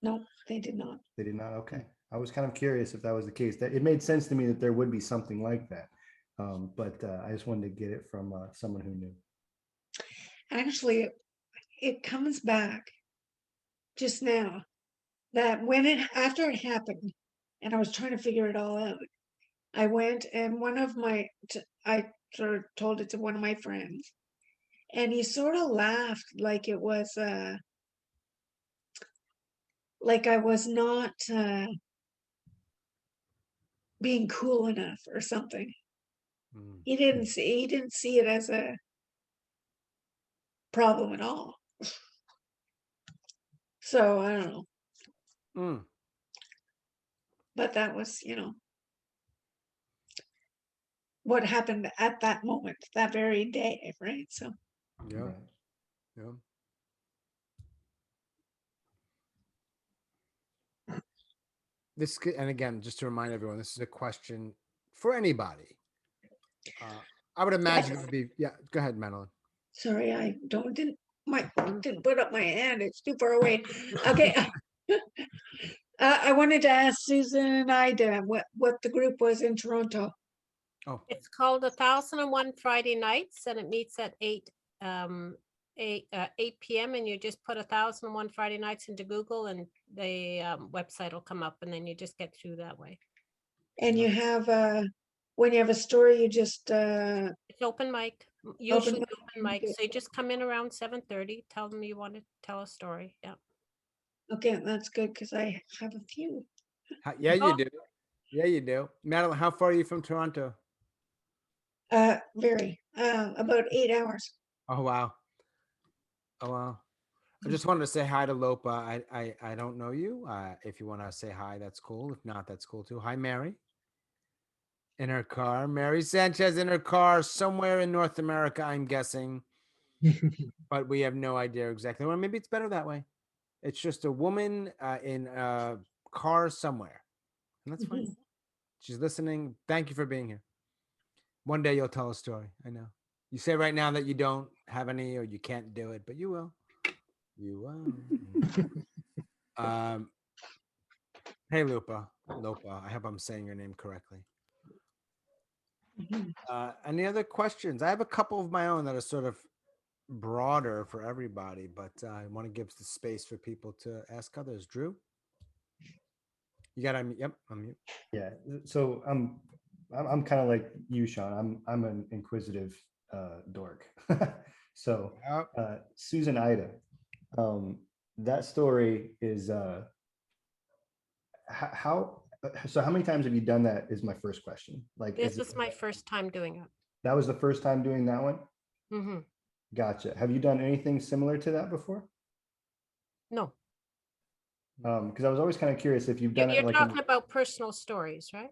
No, they did not. They did not. Okay, I was kind of curious if that was the case. That it made sense to me that there would be something like that, but I just wanted to get it from someone who knew. Actually, it comes back just now that after it happened and I was trying to figure it all out, I went and I sort of told it to one of my friends, and he sort of laughed like it was like I was not being cool enough or something. Mm. He didn't see it as a problem at all. So I don't know. Mm. But that was, what happened at that moment, that very day, right? So Yeah. Right. Yeah. And again, just to remind everyone, this is a question for anybody. I would imagine it would be, yeah, go ahead, Madeline. sorry, I didn't put up my hand. It's too far away. Okay. I wanted to ask Susan and Ida what the group was in Toronto. Oh, It's called 1001 Friday Nights, and it meets at 8 p.m. and you just put 1001 Friday Nights into Google and the website will come up, and then you just get through that way. And you have when you have a story, you just It's open mic, usually open mic. So you just come in around 7:30, tell them you want to tell a story. Yeah. okay, that's good because I have a few. yeah, you do. Yeah, you do. Madeline, how far are you from Toronto? Very about 8 hours. Oh, wow. Oh, wow. I just wanted to say hi to Lopa. I don't know you. If you want to say hi, that's cool. If not, that's cool too. Hi, Mary. In her car. Mary Sanchez in her car somewhere in North America, I'm guessing. But we have no idea exactly. Well, maybe it's better that way. It's just a woman in a car somewhere. And that's fine. She's listening. Thank you for being here. One day you'll tell a story. I know. You say right now that you don't have any or you can't do it, but you will. You will. Hey, Lupa. Lopa. I hope I'm saying your name correctly. Any other questions? I have a couple of my own that are sort of broader for everybody, but I want to give the space for people to ask others. Drew, you got to. Yep, unmute. Yeah. So I'm kind of like you, Sean. I'm an inquisitive dork. So Yep. Susan Ida, that story is how. So how many times have you done that? Is my first question. Like This was my first time doing it. that was the first time doing that one. Mm-hmm. Gotcha. Have you done anything similar to that before? No, Because I was always kind of curious if you've done you're it like talking about personal stories, right?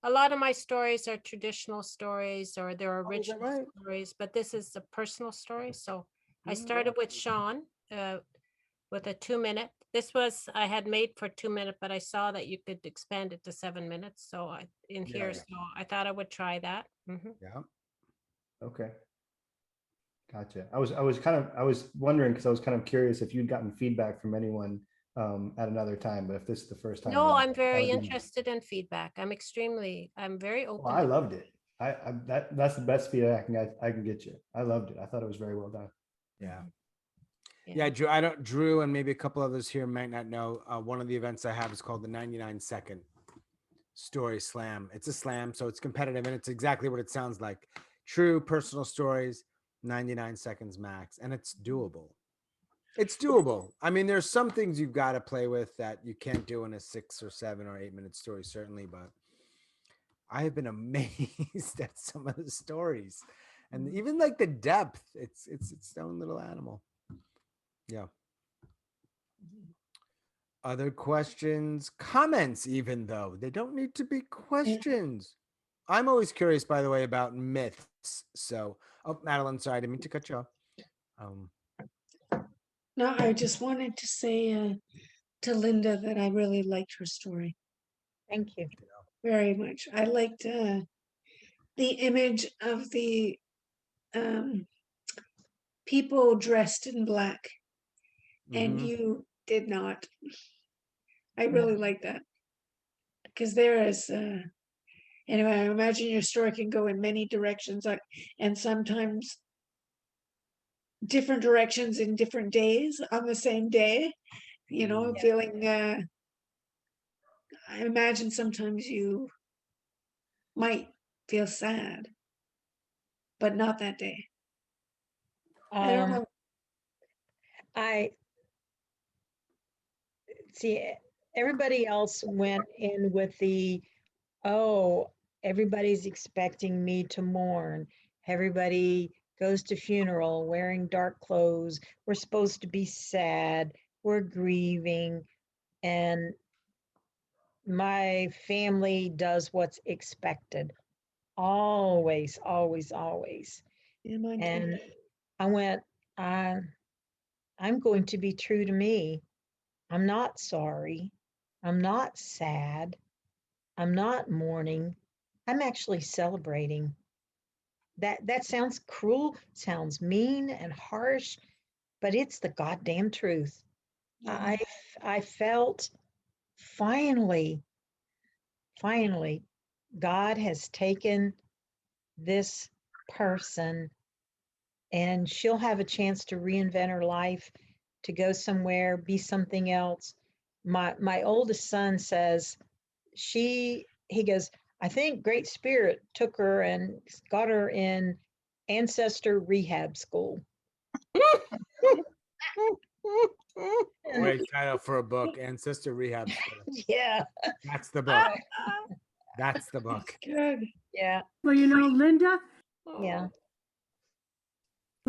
A lot of my stories are traditional stories or they're Oh, is that original right? stories, but this is a personal story. So I started with Sean with a 2-minute. This was I had made for 2 minutes, but I saw that you could expand it to 7 minutes. So Yeah. so I thought I would try that. Mhm. Yeah. Okay. Gotcha. I was wondering because I was kind of curious if you'd gotten feedback from anyone at another time, but if this is the first time, No, then I'm that very would be- interested in feedback. I'm very open. Well, I loved it. That's the best feedback I can get you. I loved it. I thought it was very well done. Yeah. Yeah. Yeah, Drew and maybe a couple others here might not know. One of the events I have is called the 99-second story slam. It's a slam, so it's competitive and it's exactly what it sounds like. True personal stories, 99 seconds max, and it's doable. It's doable. I mean, there's some things you've got to play with that you can't do in a 6 or 7 or 8 minute story, certainly, but I have been amazed at some of the stories. And even like the depth, it's its own little animal. Yeah. Other questions, comments, even though they don't need to be questions. I'm always curious, by the way, about myths. So, oh, Madeline, sorry, I didn't mean to cut you off. No, I just wanted to say to Linda that I really liked her story Thank you. very much. I liked the image of the people dressed in black, and Mhm. you did not. I really like that because there is. Anyway, I imagine your story can go in many directions, and sometimes different directions in different days on the same day. You know, feeling. I imagine sometimes you might feel sad, but not that day. I don't know. I see everybody else went in with oh, everybody's expecting me to mourn. Everybody goes to funeral wearing dark clothes. We're supposed to be sad. We're grieving. And my family does what's expected. Always, always, always. Yeah, mine too. And I went, I'm going to be true to me. I'm not sorry. I'm not sad. I'm not mourning. I'm actually celebrating. That sounds cruel, sounds mean and harsh, but it's the goddamn truth. Yeah. I felt finally, God has taken this person and she'll have a chance to reinvent her life, to go somewhere, be something else. My oldest son says he goes, I think Great Spirit took her and got her in ancestor rehab school. Great title for a book, Ancestor Rehab School. Yeah. That's the book. That's the book. Good. Yeah. Well, Linda, Yeah.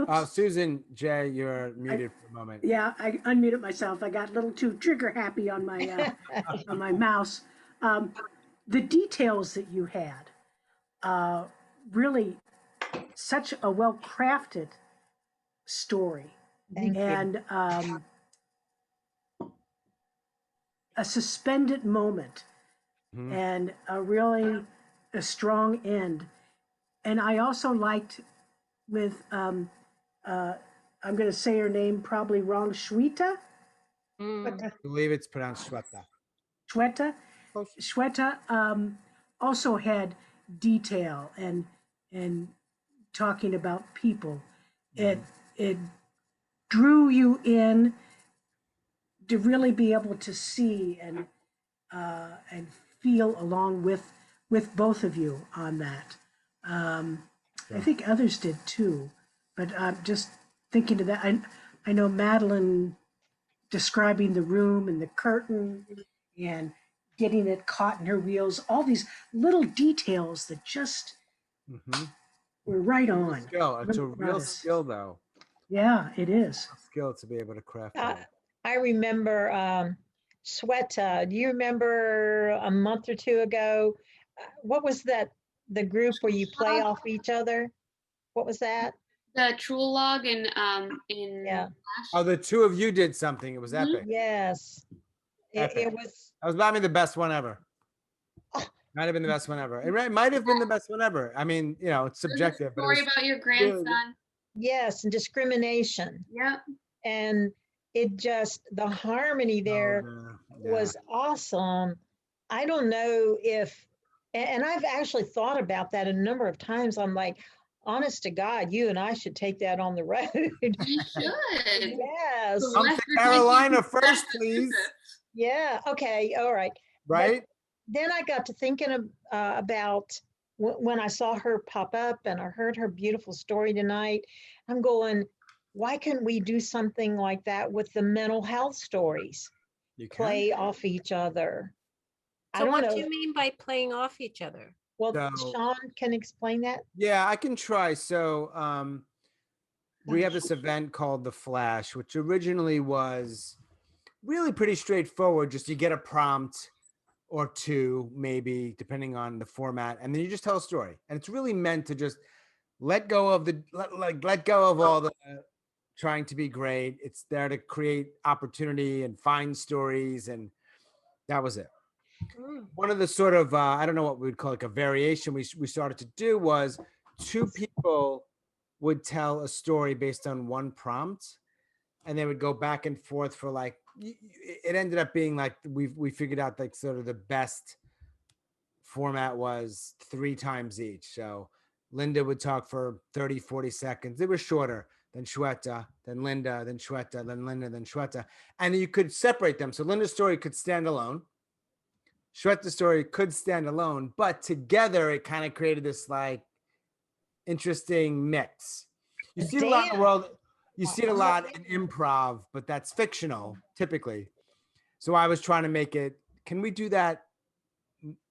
Oops. Susan J, you're muted for a moment. Yeah, I unmuted myself. I got a little too trigger happy on my mouse. Um, the details that you had, really such a well crafted story, Thank you. and a suspended moment, Mhm. and a strong end. And I also liked with I'm going to say her name probably wrong, Shweta. Mm. I believe it's pronounced Shweta. Shweta. Close. Shweta also had detail and talking about people. It it drew you in to really be able to see and feel along with both of you on that. I think others did too, but I'm just thinking of that. I know Madeleine describing the room and the curtain and getting it caught in her wheels, all these little details that just Mhm. were right Real on. skill. It's a Really real brought us. skill, though. Yeah, it is. A skill to be able to craft Uh, that. I remember Shweta. Do you remember a month or two ago? What was that? The group where you play off each other? What was that? The Trulog in Yeah. Oh, the two of you did something. It was Mhm. epic. Yes. Epic. It was. That was probably the best one ever. Oh. Might have been the best one ever. It might have been the best one ever. I mean, you know, it's There's a subjective, but it story was about your really good. grandson. Yes, and discrimination. Yep. And it just, the harmony there was awesome. I don't know if, and I've actually thought about that a number of times. I'm like, honest to God, you and I should take that on the road. You should. Yes. The Come West to Virginia Carolina first, please. Yeah. Okay. All right. Right? Then I got to thinking about when I saw her pop up and I heard her beautiful story tonight. I'm going, why couldn't we do something like that with the mental health stories? You can. Play off each other. I So don't what know. do you mean by playing off each other? Well, So- Sean can explain that. Yeah, I can try. So we have this event called The Flash, which originally was really pretty straightforward. Just you get a prompt or two, maybe, depending on the format, and then you just tell a story. And it's really meant to just let go of let go of all the trying to be great. It's there to create opportunity and find stories, and that was it. Mm. One of the sort of I don't know what we would call like a variation we started to do was two people would tell a story based on one prompt, and they would go back and forth for like it ended up being like we figured out like sort of the best format was 3 times each. So Linda would talk for 30-40 seconds. It was shorter than Shweta, then Linda, then Shweta, then Linda, then Shweta, and you could separate them. So Linda's story could stand alone, Shweta's story could stand alone, but together it kind of created this like interesting mix. You see it a lot in the world. You see it a lot in improv, but that's fictional typically. So I was trying to make it, can we do that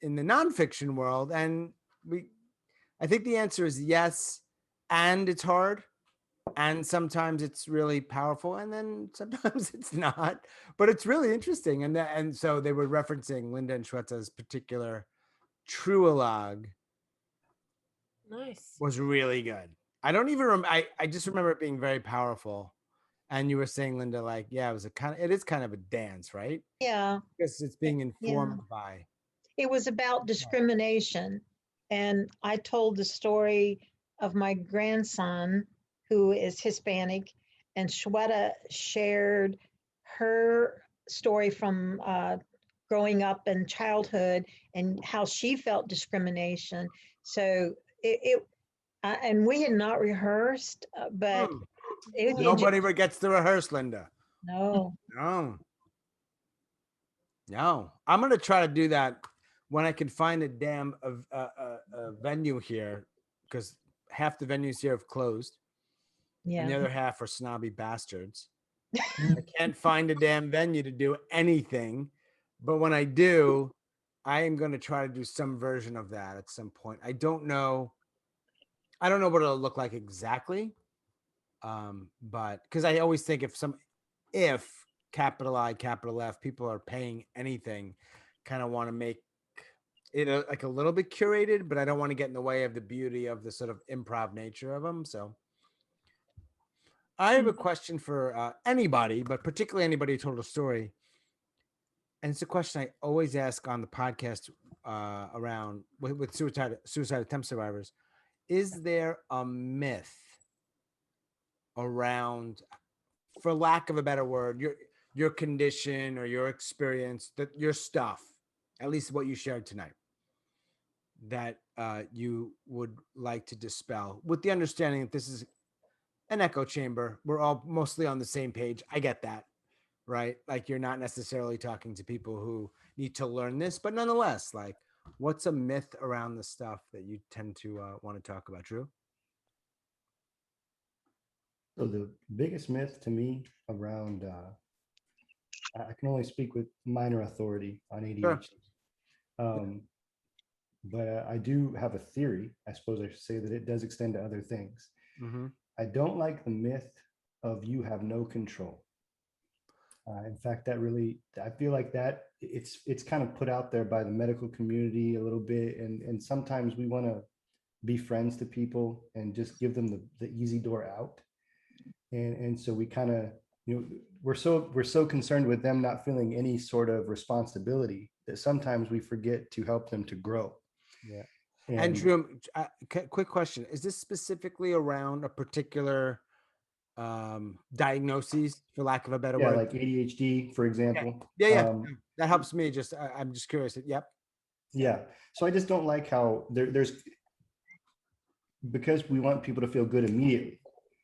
in the nonfiction world? And I think the answer is yes. And it's hard. And sometimes it's really powerful. And then sometimes it's not, but it's really interesting. And so they were referencing Linda and Shweta's particular Truologue Nice. was really good. I don't even remember. I just remember it being very powerful. And you were saying, Linda, like, yeah, it is kind of a dance, right? Yeah. Because it's being informed by. It was about discrimination. And I told the story of my grandson, who is Hispanic, and Shweta shared her story from growing up in childhood and how she felt discrimination. So and we had not rehearsed, but Nobody gets to rehearse, Linda. No. No. I'm going to try to do that when I can find a damn venue here, because half the venues here have closed. Yeah. And the other half are snobby bastards. I can't find a damn venue to do anything. But when I do, I am going to try to do some version of that at some point. I don't know what it'll look like exactly. But because I always think if capital I, capital F, people are paying anything, kind of want to make it like a little bit curated, but I don't want to get in the way of the beauty of the sort of improv nature of them. So I have a question for anybody, but particularly anybody who told a story. And it's a question I always ask on the podcast around with suicide attempt survivors. Is there a myth around, for lack of a better word, your condition or your experience, that your stuff, at least what you shared tonight, that you would like to dispel, with the understanding that this is an echo chamber. We're all mostly on the same page. I get that, right? Like, you're not necessarily talking to people who need to learn this, but nonetheless, like, what's a myth around the stuff that you tend to want to talk about, Drew? So the biggest myth to me around, I can only speak with minor authority on ADHD. Sure. But I do have a theory, I suppose I should say, that it does extend to other things. Mm-hmm. I don't like the myth of you have no control. In fact, I feel like that it's kind of put out there by the medical community a little bit. And sometimes we want to be friends to people and just give them the easy door out. And so we kind of, we're so concerned with them not feeling any sort of responsibility that sometimes we forget to help them to grow. Yeah. And Drew, quick question: is this specifically around a particular diagnoses, for lack of a better word? Like ADHD, for example. Yeah. That helps me. I'm just curious. Yep. Yeah. So I just don't like how there's, because we want people to feel good immediately.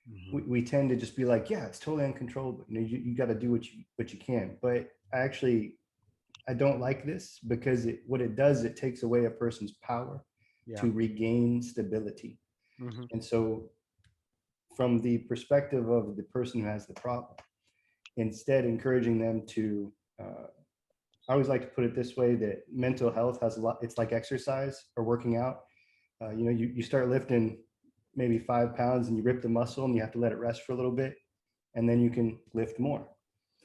Mm-hmm. We tend to just be like, yeah, it's totally uncontrollable. You got to do what you can. But I don't like this, because what it does, it takes away a person's power to regain stability. Mm-hmm. And so from the perspective of the person who has the problem, instead encouraging them to, I always like to put it this way, that mental health has a lot, it's like exercise or working out. You start lifting maybe 5 pounds and you rip the muscle and you have to let it rest for a little bit, and then you can lift more.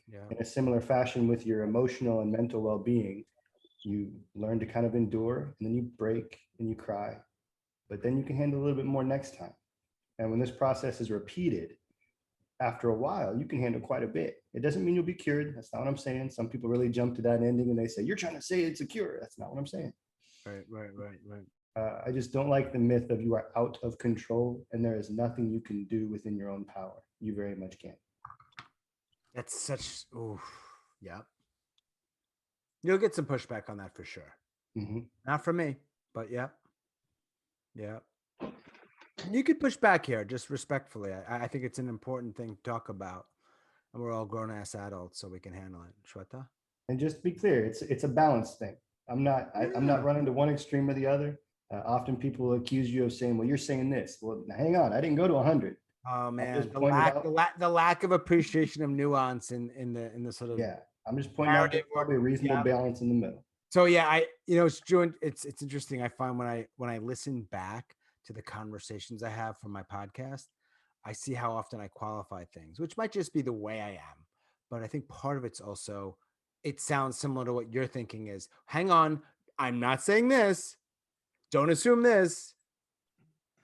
Yeah. In a similar fashion with your emotional and mental well-being, you learn to kind of endure, and then you break and you cry, but then you can handle a little bit more next time. And when this process is repeated, after a while, you can handle quite a bit. It doesn't mean you'll be cured. That's not what I'm saying. Some people really jump to that ending and they say, you're trying to say it's a cure. That's not what I'm saying. Right. I just don't like the myth of you are out of control and there is nothing you can do within your own power. You very much can. That's such, yeah. You'll get some pushback on that for sure. Mm-hmm. Not from me, but yeah. You could push back here, just respectfully. I think it's an important thing to talk about, and we're all grown-ass adults, so we can handle it. Shweta? And just to be clear, it's a balance thing. I'm not running to one extreme or the other. Often people will accuse you of saying, well, you're saying this. Well, hang on, I didn't go to 100. Oh man, the lack of appreciation of nuance in the sort of, I'm just pointing out there's probably a reasonable balance in the middle. So yeah, it's interesting. I find when I listen back to the conversations I have from my podcast, I see how often I qualify things, which might just be the way I am. But I think part of it's also, it sounds similar to what you're thinking is, hang on, I'm not saying this. Don't assume this.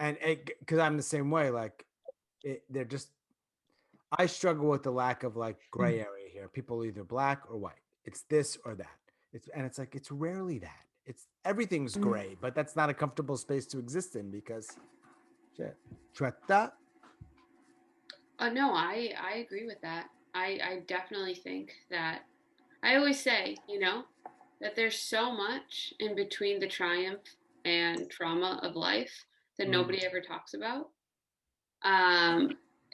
And because I'm the same way, like they're just, I struggle with the lack of like gray area here. People either black or white. It's this or that. It's like, it's rarely that. It's everything's gray, but that's not a comfortable space to exist in, because shit. Shweta? No, I agree with that. I definitely think that, I always say, that there's so much in between the triumph and trauma of life that nobody ever talks about.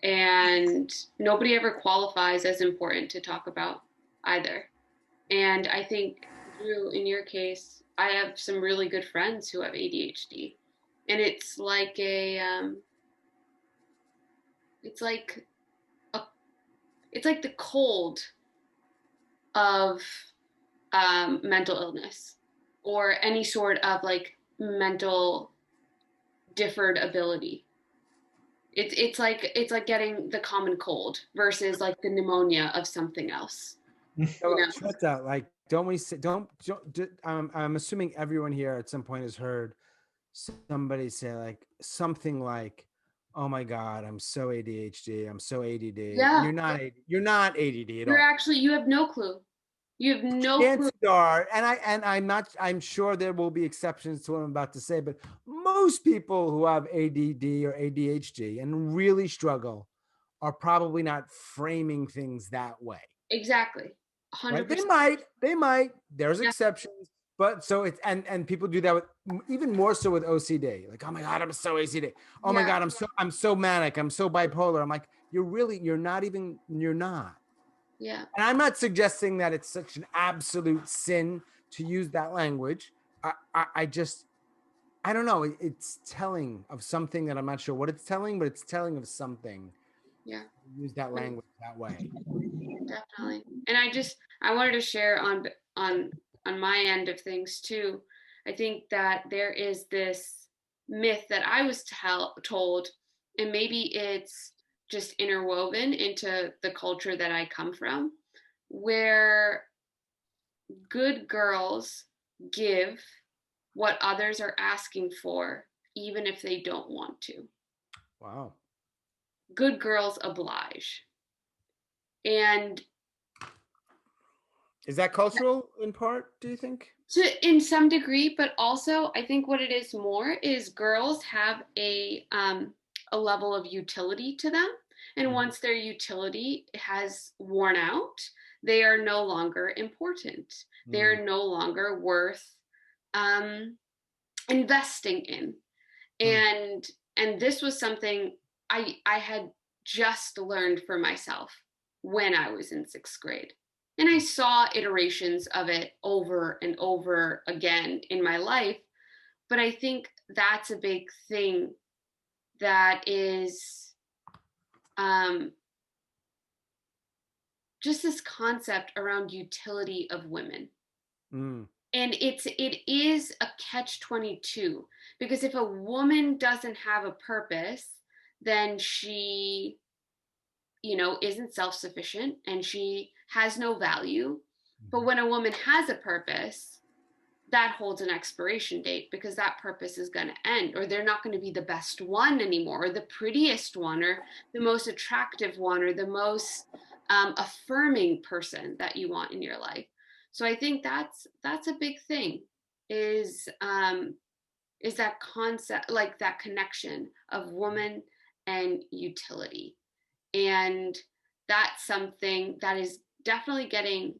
And nobody ever qualifies as important to talk about either. And I think, Drew, in your case, I have some really good friends who have ADHD, and it's like the cold of mental illness, or any sort of like mental differed ability. It's like getting the common cold versus like the pneumonia of something else. So, know? Shweta, like, don't we say, I'm assuming everyone here at some point has heard somebody say like something like, "Oh my God, I'm so ADHD, I'm so ADD," and Yeah, you're not ADD at you're all. actually you have no clue. You have no clue. Chances are, I'm sure there will be exceptions to what I'm about to say, but most people who have ADD or ADHD and really struggle are probably not framing things that way. Exactly. Right? 100%. They might. There's Yeah. exceptions, but so it's and people do that with even more so with OCD. Like, oh my God, I'm so OCD. Oh my Yeah. God, I'm so manic. I'm so bipolar. I'm like, you're not. Yeah. And I'm not suggesting that it's such an absolute sin to use that language. I just I don't know. It's telling of something that I'm not sure what it's telling, but it's telling of something. Yeah. Use that language that way. Definitely. And I wanted to share on on my end of things too. I think that there is this myth that I was told, and maybe it's just interwoven into the culture that I come from, where good girls give what others are asking for, even if they don't want to. Wow. Good girls oblige. And Is that cultural in part, do you think? in some degree, but also I think what it is more is girls have a level of utility to them, and once their utility has worn out, they are no longer important. They are no longer worth um, investing in. And this was something I had just learned for myself when I was in 6th grade. And I saw iterations of it over and over again in my life. But I think that's a big thing that is just this concept around utility of women. And it is a catch 22, because if a woman doesn't have a purpose, then she, isn't self-sufficient and she has no value. But when a woman has a purpose, that holds an expiration date, because that purpose is going to end, or they're not going to be the best one anymore, or the prettiest one, or the most attractive one, or the most affirming person that you want in your life. So I think that's a big thing, is that concept, like that connection of woman and utility. And that's something that is definitely getting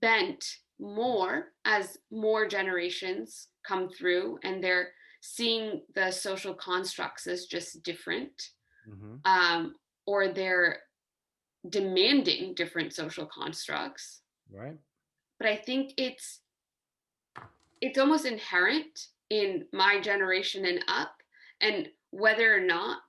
bent more as more generations come through, and they're seeing the social constructs as just different, or they're demanding different social constructs. Right. But I think it's almost inherent in my generation and up, and whether or not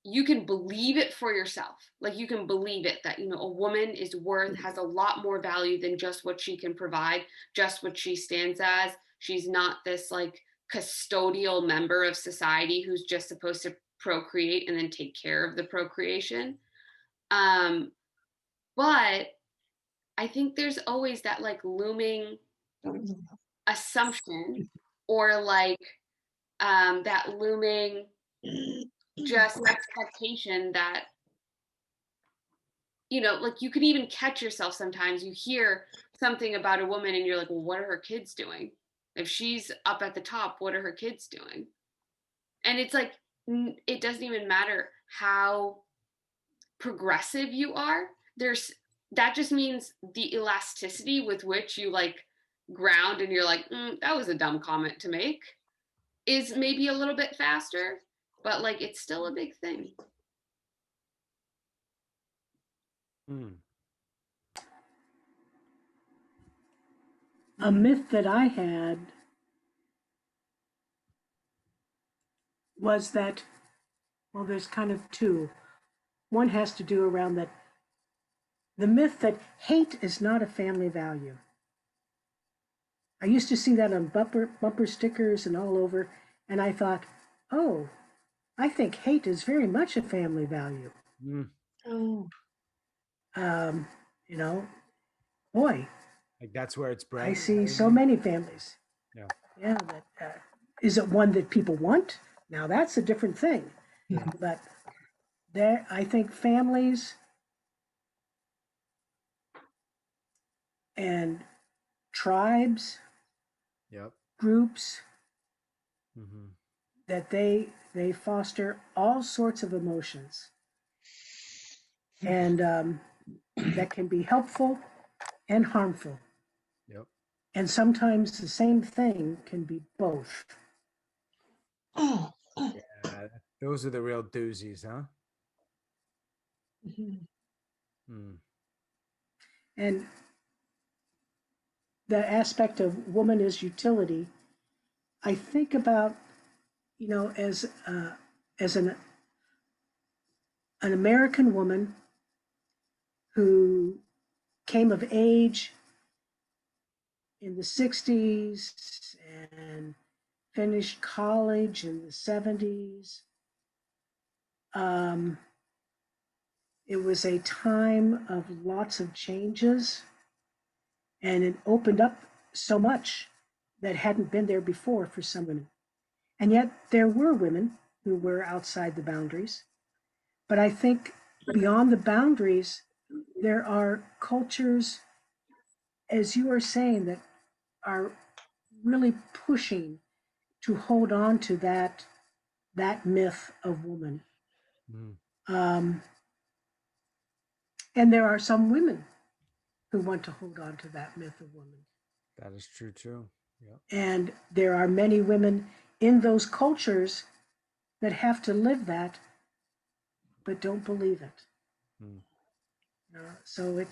you can believe it for yourself, like you can believe it that a woman is worth, has a lot more value than just what she can provide, just what she stands as. She's not this like custodial member of society who's just supposed to procreate and then take care of the procreation. But I think there's always that like looming assumption, or like that looming just expectation that like you can even catch yourself sometimes. You hear something about a woman and you're like, well, what are her kids doing? If she's up at the top, what are her kids doing? And it's like, it doesn't even matter how progressive you are. That just means the elasticity with which you like ground and you're like, that was a dumb comment to make, is maybe a little bit faster, but like it's still a big thing. A myth that I had was that, well, there's kind of two. One has to do around that the myth that hate is not a family value. I used to see that on bumper stickers and all over, and I thought, oh, I think hate is very much a family value. Mm, Oh, Um, you know, boy, like that's where it's bred. I Is that see what you so mean? many families. Yeah. Yeah, that is it one that people want? Now that's a different thing. Yeah. But there, I think families and tribes, Yep. groups, Hmm. that they foster all sorts of emotions, and that can be helpful and harmful. Yep. And sometimes the same thing can be both. oh, Yeah. Those are the real doozies, huh? mhm. Mm. And the aspect of woman as utility, I think about, as an American woman who came of age in the 60s and finished college in the 70s. Um, it was a time of lots of changes, and it opened up so much that hadn't been there before for some women. And yet there were women who were outside the boundaries. But I think beyond the boundaries, there are cultures, as you are saying, that are really pushing to hold on to that myth of woman. Mm. Um, and there are some women who want to hold on to that myth of woman. That is true too. Yep. And there are many women in those cultures that have to live that, but don't believe it. Mm. So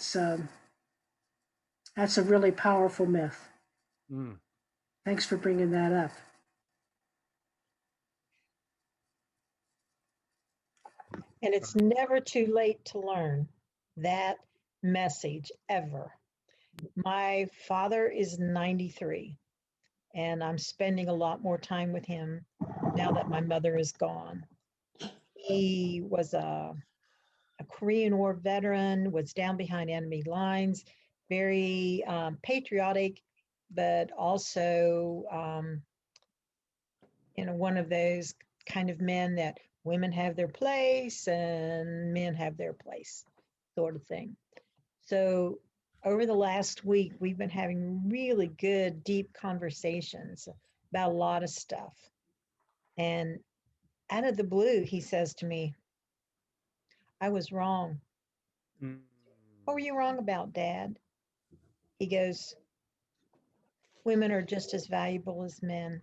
that's a really powerful myth. Mm. Thanks for bringing that up. And it's never too late to learn that message ever. My father is 93, and I'm spending a lot more time with him now that my mother is gone. He was a Korean War veteran, was down behind enemy lines, very patriotic, but also, one of those kind of men that women have their place and men have their place, sort of thing. So over the last week, we've been having really good, deep conversations about a lot of stuff. And out of the blue, he says to me, I was wrong. Mm. What were you wrong about, Dad? He goes, women are just as valuable as men.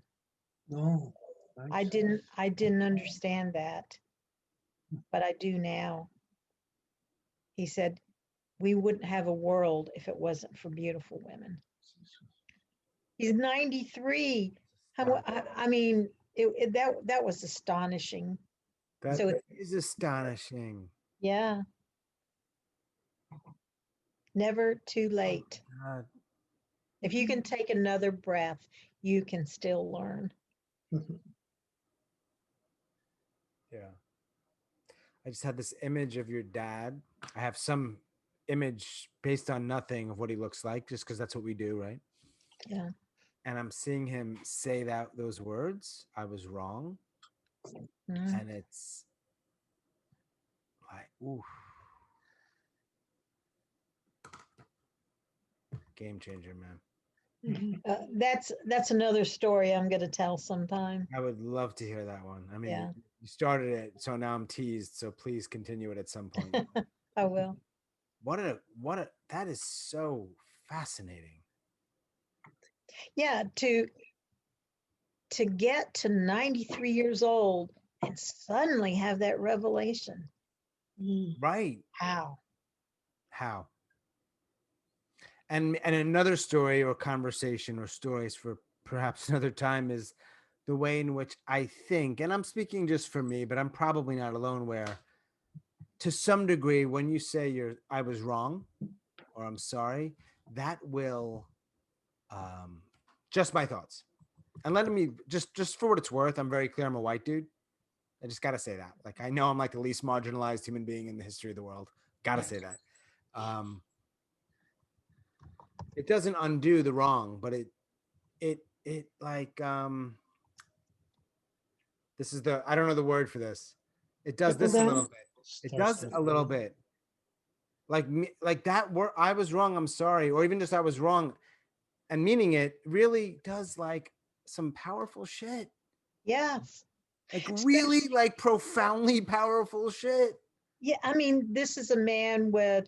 No. I didn't understand that, but I do now. He said, we wouldn't have a world if it wasn't for beautiful women. He's 93. I mean, that was astonishing. That So is astonishing. yeah, never too late. God. If you can take another breath, you can still learn. Yeah. I just had this image of your dad. I have some image based on nothing of what he looks like, just because that's what we do, right? Yeah. And I'm seeing him say those words. I was wrong. Mm. And it's like, ooh, game changer, man. That's another story I'm going to tell sometime. I would love to hear that one. I mean, Yeah. you started it, so now I'm teased. So please continue it at some point. I will. That is so fascinating. Yeah, to get to 93 years old and suddenly have that revelation. Right. How? And another story or conversation or stories for perhaps another time is the way in which I think, and I'm speaking just for me, but I'm probably not alone, where to some degree, when you say I was wrong or I'm sorry, that will just my thoughts. And letting me just for what it's worth, I'm very clear I'm a white dude. I just gotta say that. Like, I know I'm like the least marginalized human being in the history of the world. Gotta say that. It doesn't undo the wrong, but it like this is the, I don't know the word for this. It does Trickle this a down? little bit. It does a little bit. Like me, like that word, I was wrong, I'm sorry, or even just I was wrong, and meaning it really does like some powerful shit. Yes. Like really like profoundly powerful shit. Yeah, I mean, this is a man with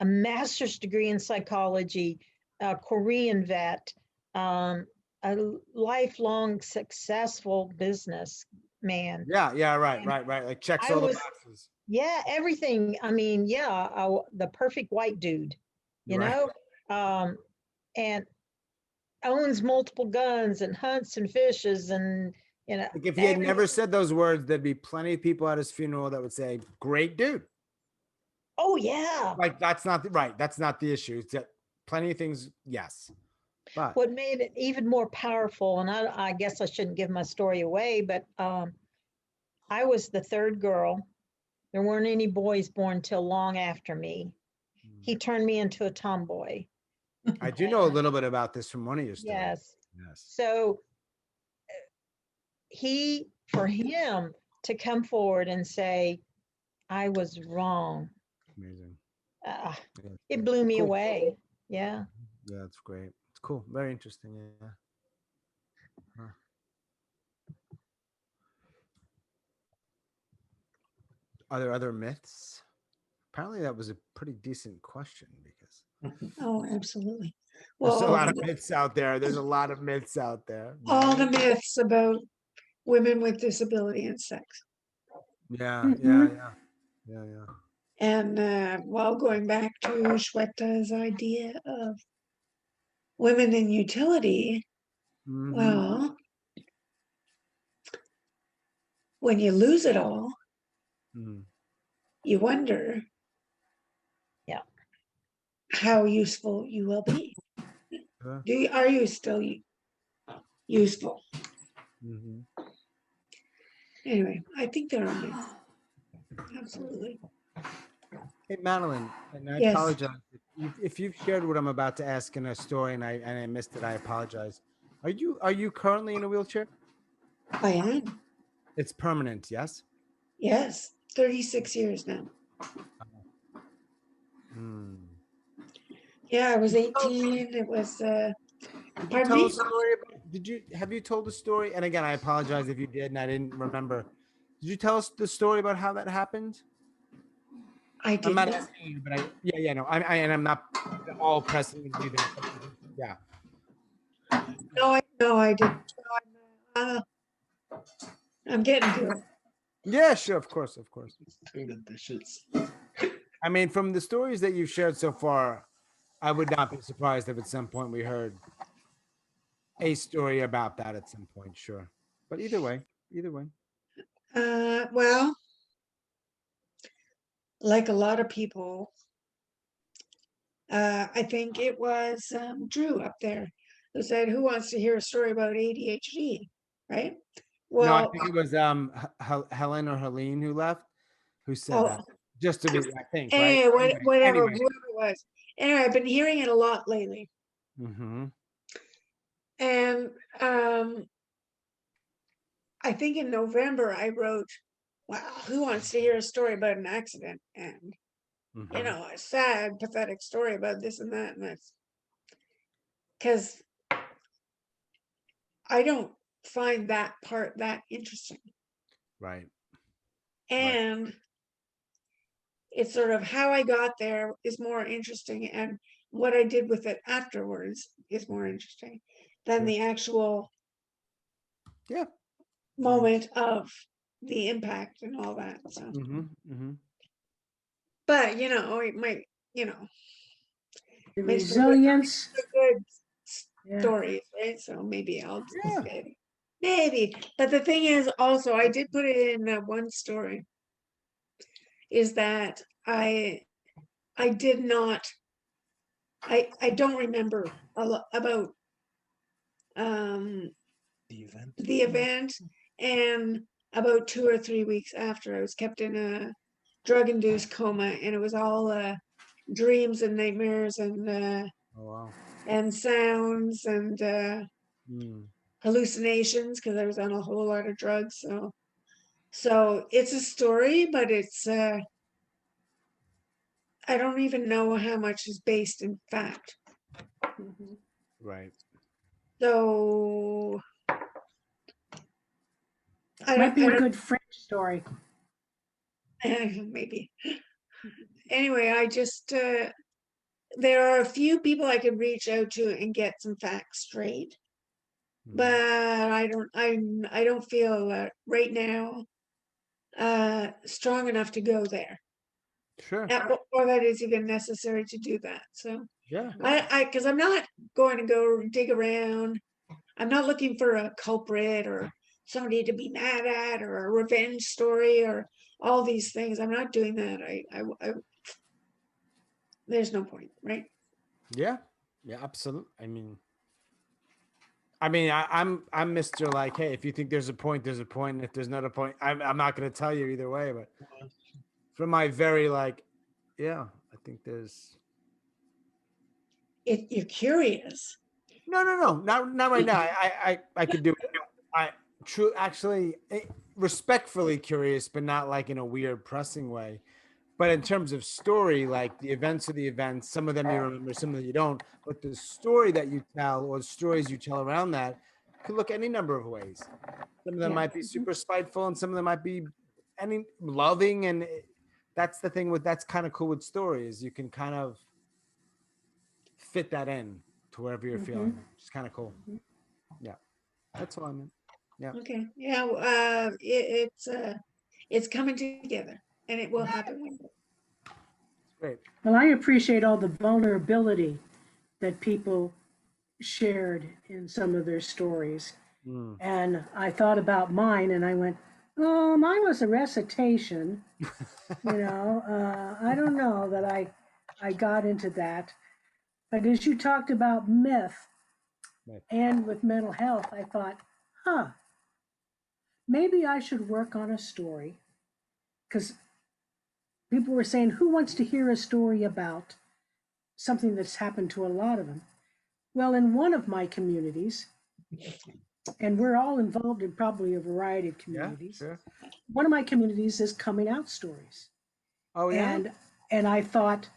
a master's degree in psychology, a Korean vet, a lifelong successful businessman. Yeah, right, And right. Like checks I all the was, boxes. yeah, everything. I mean, yeah, the perfect white dude, you Right. know, and owns multiple guns and hunts and fishes and, you know, Like if he had never said those words, there'd be plenty of people at his funeral that would say, "Great dude." oh yeah. Like that's not right. That's not the issue. It's that plenty of things, yes. But What made it even more powerful, and I guess I shouldn't give my story away, but I was the third girl. There weren't any boys born till long after me. He turned me into a tomboy. I do know a little bit about this from one of your stories. Yes. Yes. So for him to come forward and say, I was wrong, Amazing. uh, Yeah, it blew me cool. away. Yeah. Yeah, it's great. It's cool. Very interesting. Yeah. Huh. Are there other myths? Apparently, that was a pretty decent question because Oh, absolutely. there's a Well, lot of myths out there. There's a lot of myths out there. all the myths about women with disability and sex. Yeah, yeah. And while going back to Shweta's idea of women in utility, Mhm. well, when you lose it all, Mhm. you wonder Yeah. how useful you will be. Yeah. Are you still useful? Mhm. Anyway, I think there are myths. Absolutely. Hey, Madeleine, and I Yes. apologize if you've shared what I'm about to ask in a story and I missed it. I apologize. Are you currently in a wheelchair? I am. It's permanent, yes. Yes. 36 years now. Hmm. Yeah, I was 18. It was, Did you pardon tell me? a story? Have you told a story? And again, I apologize if you did and I didn't remember. Did you tell us the story about how that happened? I I'm did not not. asking you, but no. And I'm not at all pressing you to do that. Yeah. No, I didn't. Uh, I'm getting to it. Yeah, sure. Of course. I mean, from the stories that you've shared so far, I would not be surprised if at some point we heard a story about that at some point. Sure. But either way. Well, like a lot of people, I think it was Drew up there who said, "Who wants to hear a story about ADHD?" Right? No, I Well, think it was Helen or Helene who left, who said oh, that. Just to be, I think, right? anyway, whatever, Anyway. whoever it was. Anyway, I've been hearing it a lot lately, Mm-hmm. and I think in November I wrote, "Wow, who wants to hear a story about an accident?" And Mm-hmm. a sad, pathetic story about this and that, and that's because I don't find that part that interesting. Right. And it's sort of how I got there is more interesting, and what I did with it afterwards is more interesting than the actual Yeah. moment of the impact and all that. So, Mm-hmm. Mm-hmm. but it might, The makes resilience. for good Yeah. stories, right? So maybe I'll Yeah. maybe. But the thing is, also, I did put it in one story. Is that I did not. I don't remember a lot about the event, and about 2 or 3 weeks after. I was kept in a drug-induced coma, and it was all dreams and nightmares Oh wow. and sounds and Mm. hallucinations because I was on a whole lot of drugs. So it's a story, but it's I don't even know how much is based in fact. Mhm. Right. So I Might be I a don't good French story. maybe. Anyway, I just there are a few people I could reach out to and get some facts straight, but I don't feel right now strong enough to go there, Sure. or that it's even necessary to do that. So Yeah. because I'm not going to go dig around. I'm not looking for a culprit or somebody to be mad at or a revenge story or all these things. I'm not doing that. There's no point, right? Yeah. Yeah. Absolutely. I'm Mr. Like, hey, if you think there's a point, there's a point. And if there's not a point, I'm not going to tell you either way. But from my very like, yeah, I think there's You're curious. no, not right now. I could do it. I true actually respectfully curious, but not like in a weird pressing way. But in terms of story, like the events of the events, some of them you remember, some of them you don't. But the story that you tell or the stories you tell around that could look any number of ways. Some of them Yeah. might be super spiteful, and some of them might be any loving. And that's the thing with that's kind of cool with stories. You can kind of fit that in to wherever you're feeling. It's kind of cool. Yeah, that's all I meant. Yeah, Okay. Yeah. It's coming together, and it will happen one day. great. Well, I appreciate all the vulnerability that people shared in some of their stories. Mm. And I thought about mine and I went, oh, mine was a recitation. I don't know that I got into that. But as you talked about myth Right. and with mental health, I thought, maybe I should work on a story. Because people were saying, who wants to hear a story about something that's happened to a lot of them? Well, in one of my communities, and we're all involved in probably a variety of Yeah, communities. sure. One of my communities is coming out stories. Oh yeah. And I thought,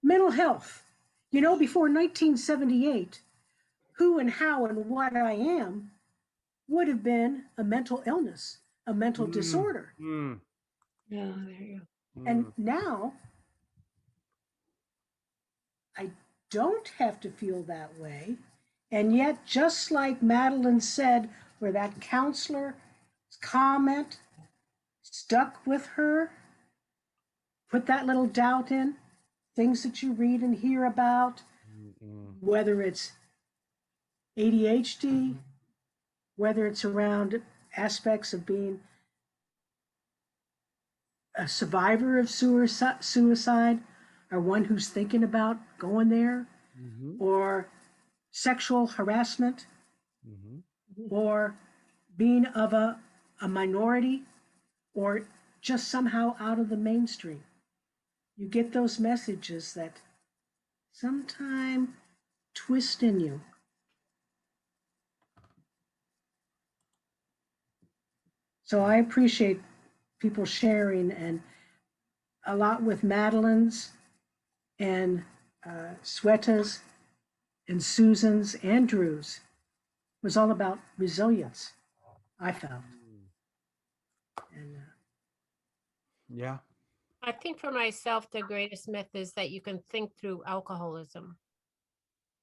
mental health. Before 1978, who and how and what I am would have been a mental illness, a mental disorder. Mm. Yeah. There you go. And now I don't have to feel that way. And yet, just like Madeleine said, where that counselor's comment stuck with her, put that little doubt in, things that you read and hear about, whether it's ADHD, whether it's around aspects of being a survivor of suicide or one who's thinking about going there, or sexual harassment, or being of a minority, or just somehow out of the mainstream. You get those messages that sometime twist in you. So I appreciate people sharing, and a lot with Madeleine's and Shweta's and Susan's and Drew's was all about resilience, I felt. And Yeah. I think for myself, the greatest myth is that you can think through alcoholism.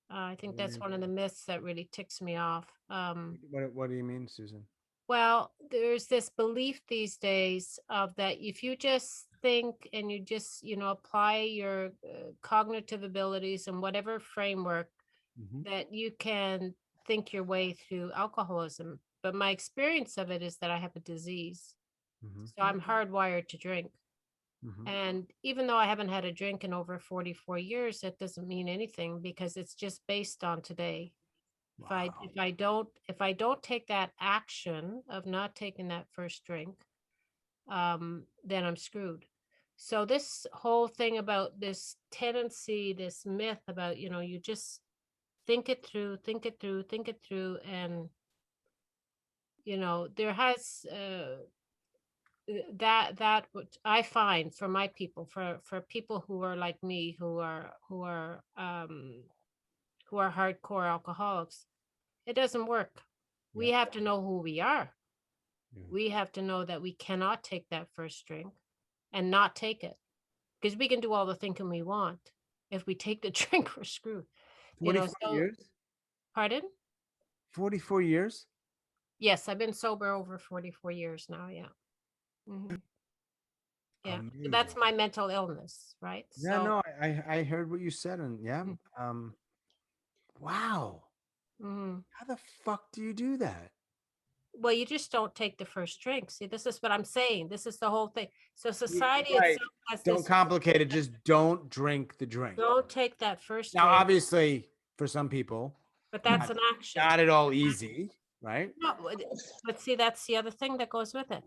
I think that's one of the myths that really ticks me off. What do you mean, Susan? Well, there's this belief these days of that if you just think and you just, apply your cognitive abilities and whatever framework, that you can think your way through alcoholism. But my experience of it is that I have a disease. So I'm hardwired to drink. And even though I haven't had a drink in over 44 years, that doesn't mean anything because it's just based on today. Wow. If I don't take that action of not taking that first drink, then I'm screwed. So this whole thing about this tendency, this myth about, you just think it through, think it through, think it through, and there has that what I find for my people, for people who are like me, who are hardcore alcoholics, it doesn't work. We Yeah. have to know who we are. Yeah. We have to know that we cannot take that first drink and not take it, because we can do all the thinking we want. If we take the drink, we're screwed. 44 So years? pardon? 44 years? Yes, I've been sober over 44 years now. Yeah. Mhm. Yeah. So Amazing. that's my mental illness, right? Yeah, So no, I heard what you said, and yeah. Mm. Wow. mhm. How the fuck do you do that? Well, you just don't take the first drink. See, this is what I'm saying. This is the whole thing. So You're society right. itself has Don't this, complicate it. Just don't drink the drink. don't take that first Now, drink, obviously, for some people, but that's not, an action. not at all easy, right? No, but see, that's the other thing that goes with it.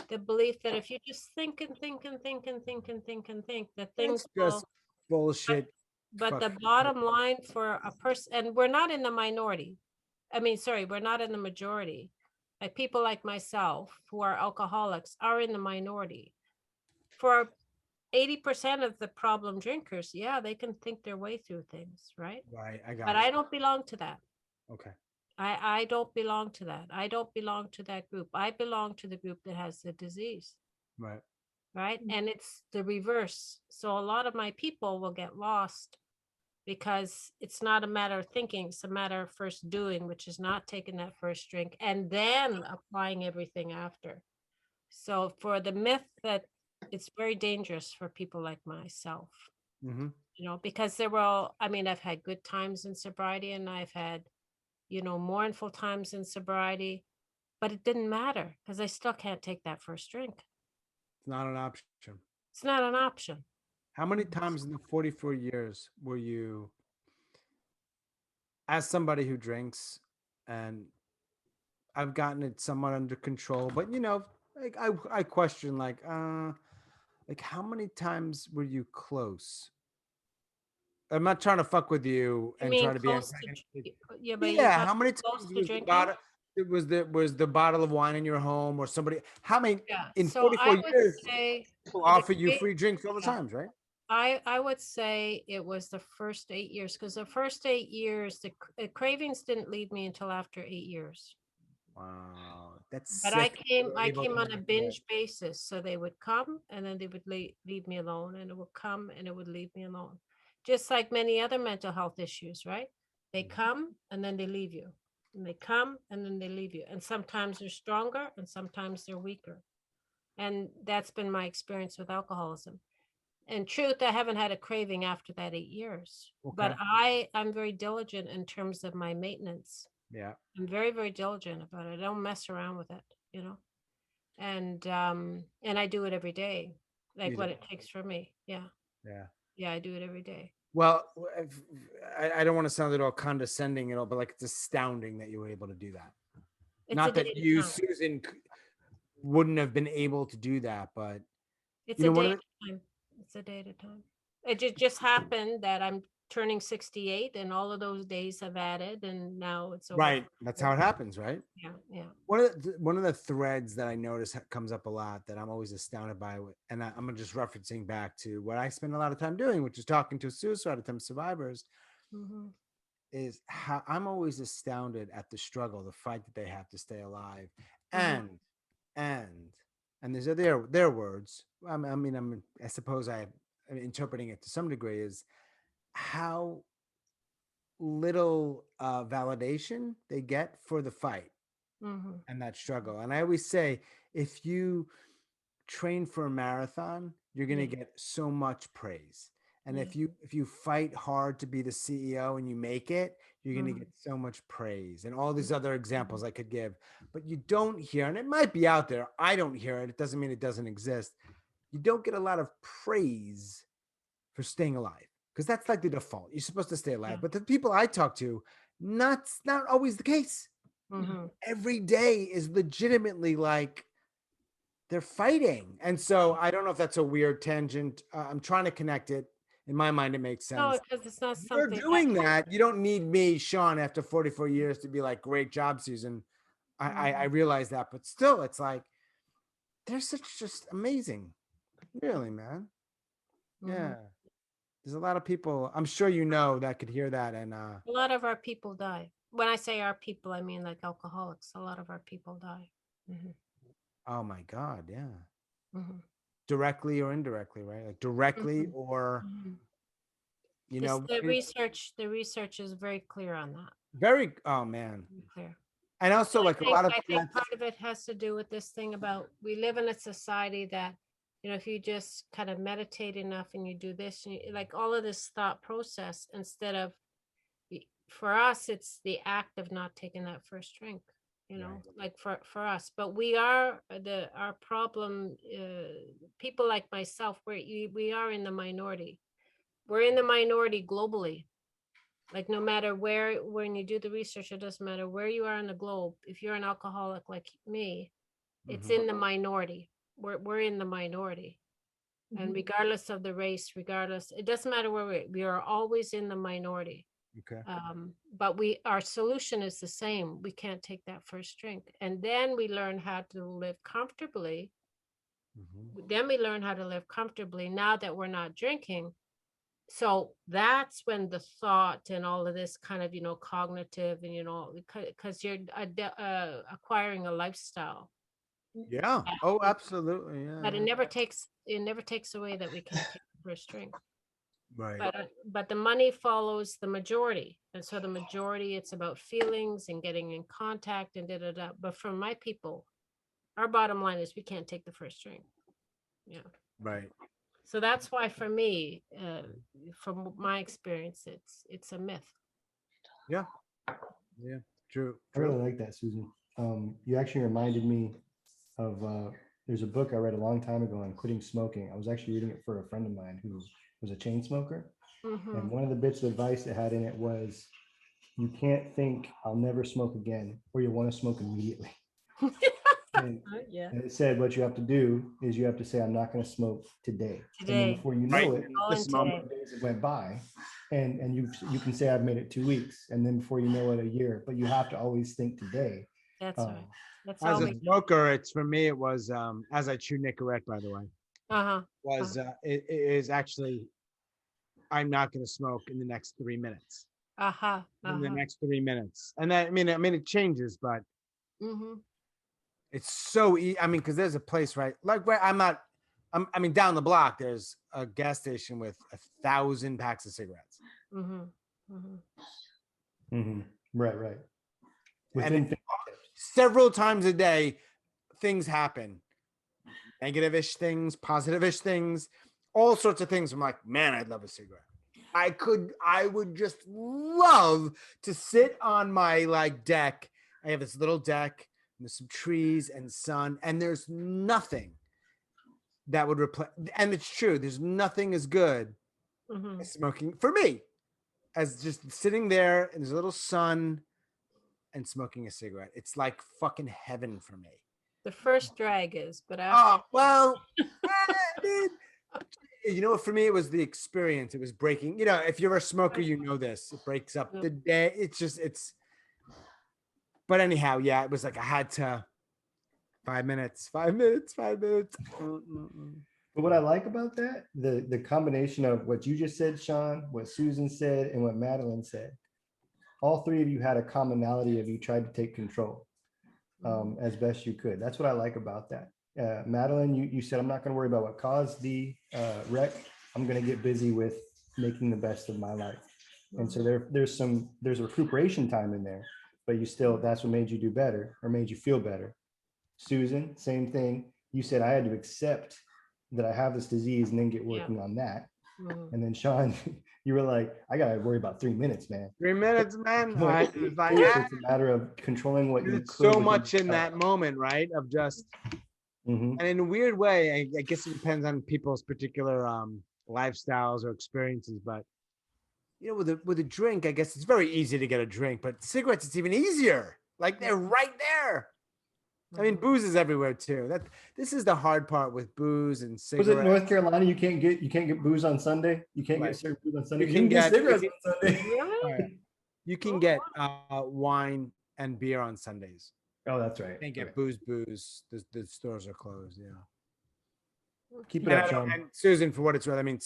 The belief that if you just think and think and think and think and think and think, that things That's will. just bullshit. But the fucking- bottom line for a person, and we're not in the minority. I mean, sorry, we're not in the majority. Like people like myself who are alcoholics are in the minority. For 80% of the problem drinkers, yeah, they can think their way through things, right? Right, I got But it. I don't belong to that. Okay. I don't belong to that. I don't belong to that group. I belong to the group that has the disease, Right. right? And it's the reverse. So a lot of my people will get lost because it's not a matter of thinking, it's a matter of first doing, which is not taking that first drink and then applying everything after. So for the myth that it's very dangerous for people like myself, Mm-hmm. because there were, I mean, I've had good times in sobriety and I've had, mournful times in sobriety, but it didn't matter because I still can't take that first drink. It's not an option. It's not an option. How many times in the 44 years were you, as somebody who drinks, and I've gotten it somewhat under control, but like I question like how many times were you close? I'm not trying to fuck with you I and mean, try to be close to, antagonistic. yeah, but you're Yeah, talking how many close times to was the drinking. bottle? It was the bottle of wine in your home, or somebody? How many Yeah. in So 44 I would years? say People the offer you cra- free drinks all the yeah. times, right? I would say it was the first 8 years, because the first 8 years, the cravings didn't leave me until after 8 years. Wow, that's But sick. You're I able came to on a do that. binge basis. So they would come and then they would leave me alone, and it would come and it would leave me alone. Just like many other mental health issues, right? They come and then they leave you. And they come and then they leave you. And sometimes they're stronger and sometimes they're weaker. And that's been my experience with alcoholism. In truth, I haven't had a craving after that 8 years. But Okay. I'm very diligent in terms of my maintenance. Yeah. I'm very, very diligent about it. I don't mess around with it. And I do it every day, like You what do. it takes for me. Yeah. Yeah. Yeah, I do it every day. Well, I don't want to sound at all condescending at all, but like it's astounding that you were able to do that. It's a Not day that at a you, time. Susan, wouldn't have been able to do that, but It's you a know, one day of at a time. It's a day at a time. It just happened that I'm turning 68 and all of those days have added and now it's over. right. That's how it happens, right? Yeah, yeah. One of the threads that I notice comes up a lot that I'm always astounded by, and I'm just referencing back to what I spend a lot of time doing, which is talking to suicide attempt survivors, Mhm. is how I'm always astounded at the struggle, the fight that they have to stay alive, Mhm. and these are their words. I suppose I'm interpreting it to some degree is how little validation they get for the fight Mhm. and that struggle. And I always say, if you train for a marathon, you're going to Yeah. get so much praise. And Yeah. if you fight hard to be the CEO and you make it, you're going to Mhm. get so much praise, and all these other examples I could give. But you don't hear, and it might be out there, I don't hear it. It doesn't mean it doesn't exist. You don't get a lot of praise for staying alive, because that's like the default. You're supposed to stay alive. Yeah. But the people I talk to, not always the case. Mhm. Every day is legitimately like they're fighting. And so I don't know if that's a weird tangent. I'm trying to connect it. In my mind, it makes No, sense. because it's not You're something doing that. You don't need me, Sean, after 44 years to be like, great job, Susan. I realize that, but still, it's like they're such just amazing. Really, man. Yeah. There's a lot of people, I'm sure you know, that could hear that. And A lot of our people die. When I say our people, I mean like alcoholics. A lot of our people die. oh my God, yeah. Mhm. Directly or indirectly, right? Like directly or you This, know, the research is very clear on that. very oh man. Very clear. And also like a lot of I think part of it has to do with this thing about we live in a society that, you know, if you just kind of meditate enough and you do this, and like all of this thought process, instead of, for us, it's the act of not taking that first drink, you know, like for us. But we are our problem, people like myself, we are in the minority. We're in the minority globally. Like no matter where, when you do the research, it doesn't matter where you are in the globe. If you're an alcoholic like me, it's in the minority. We're in the minority. And regardless of the race, regardless, it doesn't matter where we are always in the minority. Okay. But our solution is the same. We can't take that first drink. And then we learn how to live comfortably. Then we learn how to live comfortably now that we're not drinking. So that's when the thought and all of this kind of, you know, cognitive and, you know, because you're acquiring a lifestyle. Yeah. Oh, absolutely. Yeah. But it never takes away that we can't take the first drink. Right. But the money follows the majority. And so the majority, it's about feelings and getting in contact and da. But for my people, our bottom line is we can't take the first drink. Yeah. Right. So that's why for me, from my experience, it's a myth. Yeah. Yeah. True. I really like that, Susan. You actually reminded me of there's a book I read a long time ago on quitting smoking. I was actually reading it for a friend of mine who was a chain smoker. And one of the bits of advice it had in it was, you can't think I'll never smoke again, or you want to smoke immediately. And it said what you have to do is you have to say, I'm not going to smoke today. And then before you know it, This moment. days it went by, and you can say I've made it 2 weeks, and then before you know it, a year. But you have to always think today. That's right. That's As a always. smoker, it's for me, it was as I chew Nicorette, by the way, was it is actually, I'm not going to smoke in the next 3 minutes. In the next 3 minutes. And that, I mean, it changes, but it's so I mean, because there's a place, right? Like where I mean, down the block, there's a gas station with 1,000 packs of cigarettes. Right. And several times a day, things happen. Negative-ish things, positive-ish things, all sorts of things. I'm like, man, I'd love a cigarette. I would just love to sit on my like deck. I have this little deck, and there's some trees and sun, and there's nothing that would replace, and it's true, there's nothing as good as smoking for me as just sitting there and there's a little sun and smoking a cigarette. It's like fucking heaven for me. The first drag is, but after. You know, for me, it was the experience. It was breaking. You know, if you're a smoker, you know this. It breaks up the day. But anyhow, yeah, it was like I had to 5 minutes. But what I like about that, the combination of what you just said, Sean, what Susan said, and what Madeleine said, all three of you had a commonality of you tried to take control as best you could. That's what I like about that. Madeleine, you said, I'm not going to worry about what caused the wreck. I'm going to get busy with making the best of my life. And so there's recuperation time in there, but you still, that's what made you do better or made you feel better. Susan, same thing. You said, I had to accept that I have this disease and then get working on that. And then Sean, you were like, I got to worry about 3 minutes, man. 3 minutes, man. It's a matter of controlling what you could. So much in that moment, right? Of just, and in a weird way, I guess it depends on people's particular lifestyles or experiences, but with a drink, I guess it's very easy to get a drink, but cigarettes, it's even easier. Like they're right there. I mean, booze is everywhere too. This is the hard part with booze and Was it cigarettes. North Carolina? You can't get booze on Sunday. You can't Right. get served booze on Sunday. You You can can get get- cigarettes you on Sunday. Really? You can get wine and beer on Sundays. Oh, that's right. You can't get Okay. booze. The stores are closed. Yeah. Keep it And, up, Sean. and Susan, for what it's worth, I mean,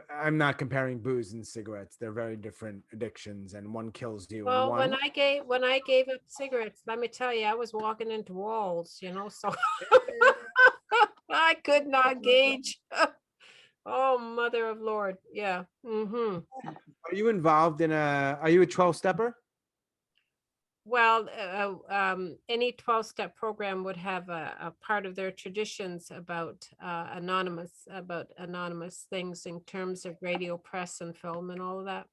I'm not comparing booze and cigarettes. They're very different addictions, and one kills you. Well, and one, when I gave up cigarettes, let me tell you, I was walking into walls, so I could not gauge. Oh, mother of Lord. Yeah. Mm-hmm. Are you involved in are you a 12-stepper? Well, any 12-step program would have a part of their traditions about anonymous things in terms of radio, press, and film and all of that.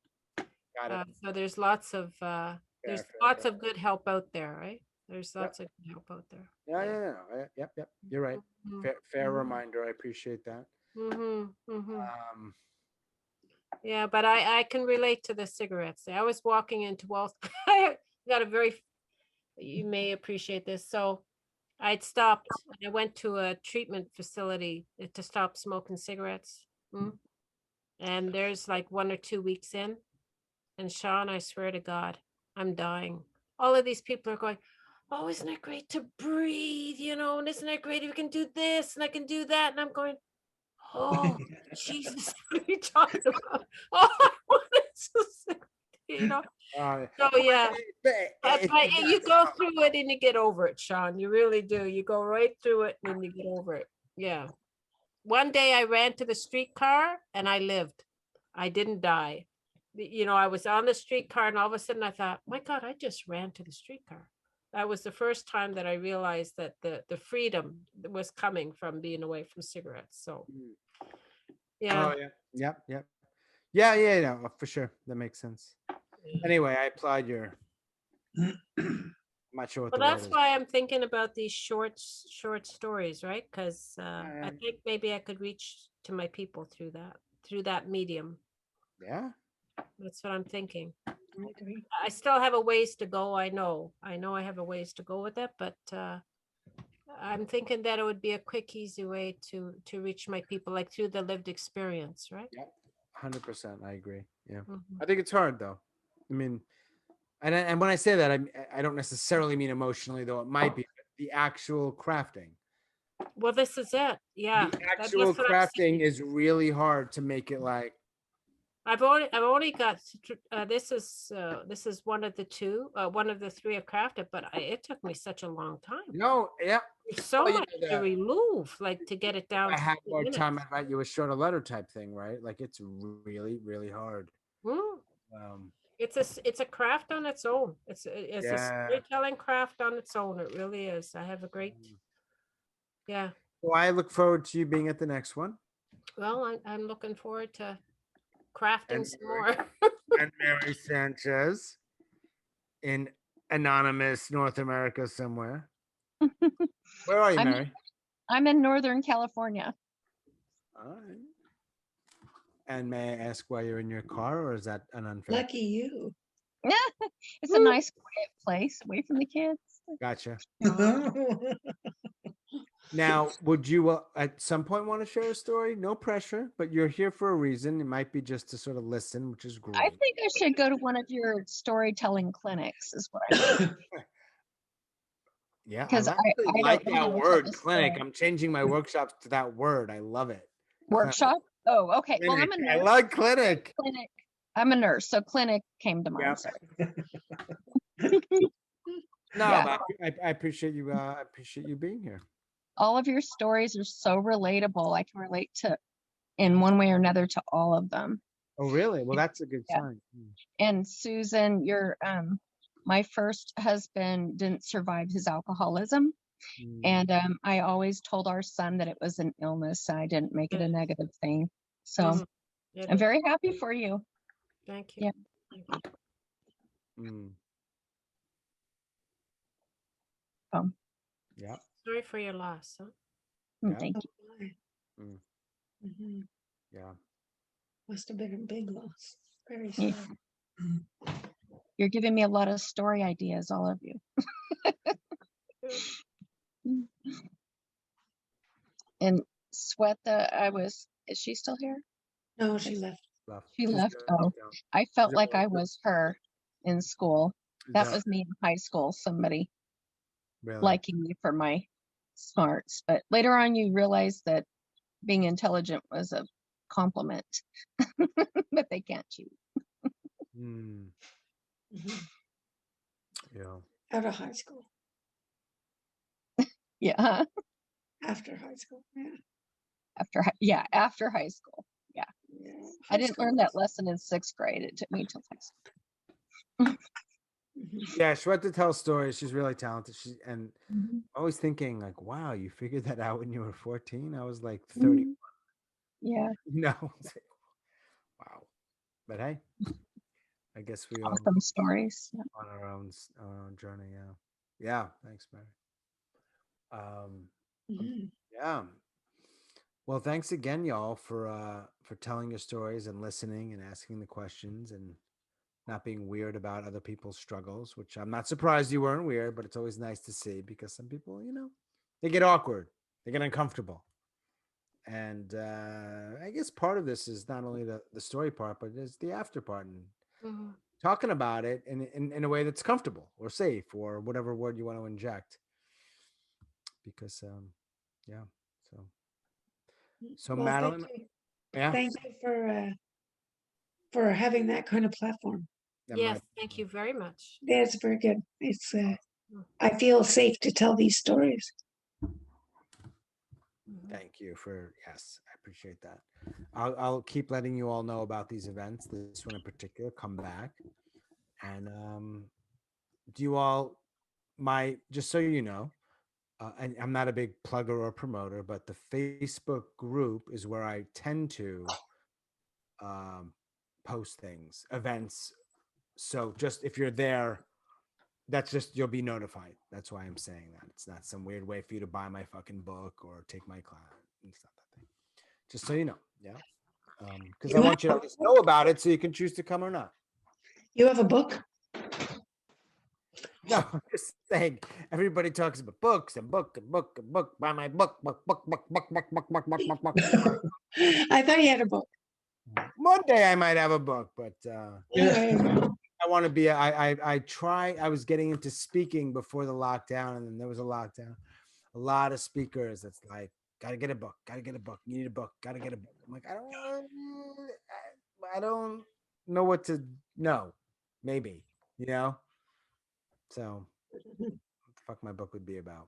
Got it. So there's lots of there's fair, lots fair. of good help out there, right? There's lots of good help out there. Yeah. Yep. You're right. Mhm, Fair mhm, reminder. I appreciate that. mhm, mhm. Um, Yeah, but I can relate to the cigarettes. I was walking into walls. I got a very, you may appreciate this. So I'd stopped. I went to a treatment facility to stop smoking cigarettes. And there's like 1 or 2 weeks in. And Sean, I swear to God, I'm dying. All of these people are going, oh, isn't it great to breathe? And isn't it great if you can do this and I can do that? And I'm going, oh, Jesus, what are you talking about? All I want is a cigarette, So yeah, you go through it and you get over it, Sean. You really do. You go right through it and then you get over it. Yeah. One day I ran to the streetcar and I lived. I didn't die. I was on the streetcar and all of a sudden I thought, my God, I just ran to the streetcar. That was the first time that I realized that the freedom was coming from being away from cigarettes. So yeah. Oh yeah. Yep. Yeah, for sure. That makes sense. Anyway, I applaud your I'm not sure what Well, the word that's is. why I'm thinking about these short stories, right? Because I think maybe I could reach to my people through that medium. Yeah. That's what I'm thinking. I agree. I still have a ways to go. I know I have a ways to go with it, but I'm thinking that it would be a quick, easy way to reach my people, like through the lived experience, right? Yeah. 100%. I agree. Yeah. Mhm. I think it's hard though. I mean, and when I say that, I don't necessarily mean emotionally, though it might be the actual crafting. Well, this is it. Yeah. The that's actual what I'm saying. crafting is really hard to make it like. I've only got this is one of the three I've crafted, but it took me such a long time. No, yeah. There's so Well, much to remove, like to get it down. I to had 2 more time. minutes. I'd write you a shorter letter type thing, right? Like it's really, really hard. It's a craft on its own. It's a Yeah. storytelling craft on its own. It really is. I have a great, yeah. Well, I look forward to you being at the next one. Well, I'm looking forward to crafting And some more. And Mary Sanchez in anonymous North America somewhere. Where are you, Mary? I'm in Northern California. All right. And may I ask why you're in your car, or is that an unfair? Lucky you. It's a nice quiet place away from the kids. Gotcha. Now, would you at some point want to share a story? No pressure, but you're here for a reason. It might be just to sort of listen, which is great. I think I should go to one of your storytelling clinics, is what I think. Yeah, I 'Cause I actually don't like know that what to word, say. clinic. I'm changing my workshops to that word. I love it. Workshop? Oh, okay. Well, I'm a Clinic. I nurse. like clinic. Clinic. I'm a nurse, so clinic came to mind. Yep. Sorry. No, Yeah. but I appreciate you. I appreciate you being here. All of your stories are so relatable. I can relate to, in one way or another, to all of them. Oh, really? Well, that's a good Yeah. sign. And Susan, my first husband didn't survive his alcoholism. And I always told our son that it was an illness. I didn't make it a negative thing. So I'm very happy for you. Thank you. Yeah. Yeah. Sorry for your loss. Huh? Yeah. Thank you. Mm-hmm. Yeah. Must have been a big loss. Very Yeah. sad. You're giving me a lot of story ideas, all of you. And Shweta, is she still here? No, she left. She She's left. good. Oh, Yeah. I felt She's like I always good. was her in school. That Yeah, was me in high school, somebody really. liking me for my smarts. But later on, you realize that being intelligent was a compliment, but they can't choose. Mm, Mhm. yeah. Out of high school. Yeah, After high school. Yeah. after high school. Yeah, Yeah. I High didn't school learn that was- lesson in 6th grade. It took me till high school. Mhm. Yeah, Shweta tells stories. She's really talented. And Mhm. always thinking like, wow, you figured that out when you were 14. I was like 30. Mhm. Yeah, No. It's like, wow. But hey, I guess we all awesome stories. Yeah. on our own journey. Yeah. Yeah. Thanks, Mary. Mhm. Yeah. Well, thanks again, y'all, for telling your stories and listening and asking the questions and not being weird about other people's struggles, which I'm not surprised you weren't weird, but it's always nice to see because some people, they get awkward, they get uncomfortable. And I guess part of this is not only the story part, but it's the after part and Mhm. talking about it in a way that's comfortable or safe or whatever word you want to inject. Because, yeah. So Well, thank Madeleine, you. yeah, Thank you for having that kind of platform. that Yes, might- thank you very much. Yeah, it's very good. It's I feel safe to tell these stories. Mhm. Thank you for, yes, I appreciate that. I'll keep letting you all know about these events. This one in particular, come back. And do you all, just so you know, and I'm not a big plugger or promoter, but the Facebook group is where I tend to post things, events. So just if you're there, that's just, you'll be notified. That's why I'm saying that. It's not some weird way for you to buy my fucking book or take my class. It's not that thing. Just so you know. Yeah. Because I You want you to at least know about it so you can choose to come or not. You have a book? No, I'm just saying everybody talks about books and book and book and book. Buy my book. I thought you had a book. One day I might have a book, but Yeah. I want to be. I was getting into speaking before the lockdown, and then there was a lockdown. A lot of speakers. That's like, gotta get a book. Gotta get a book. You need a book. Gotta get a book. I'm like, I don't know what to know. Maybe, So, what the fuck my book would be about?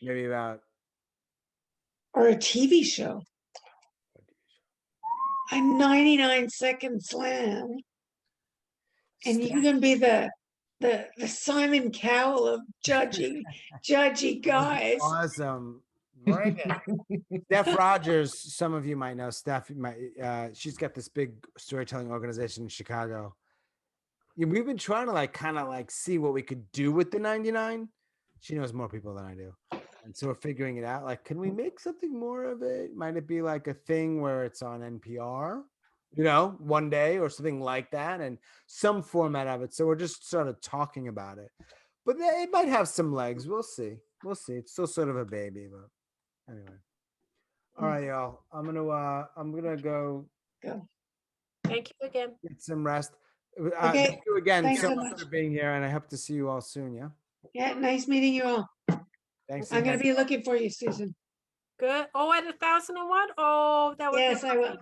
Maybe about Or a TV show. A 99-second slam. And you can be the Simon Cowell of judgy guys. awesome. Bring it. Steph Rogers, some of you might know Steph. She's got this big storytelling organization in Chicago. Yeah, we've been trying to kind of see what we could do with the 99. She knows more people than I do. And so we're figuring it out. Can we make something more of it? Might it be a thing where it's on NPR, one day or something like that, and some format of it. So we're just sort of talking about it. But it might have some legs. We'll see. We'll see. It's still sort of a baby, but anyway. All right, y'all. I'm gonna go Thank you again. get some rest. Okay, Thank you again thanks so so much much. for being here, and I hope to see you all soon. Yeah. Yeah, nice meeting you all. Thanks I'm again. gonna be looking for you, Susan. Good. Oh, at 1,001. Oh, that would Yes, be I will.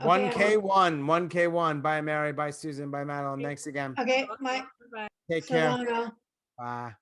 One Okay, K1. Bye, Mary. Bye, Susan. Bye, Madeline. Thanks again. Okay, Okay, bye. Take so care. long, all. Bye.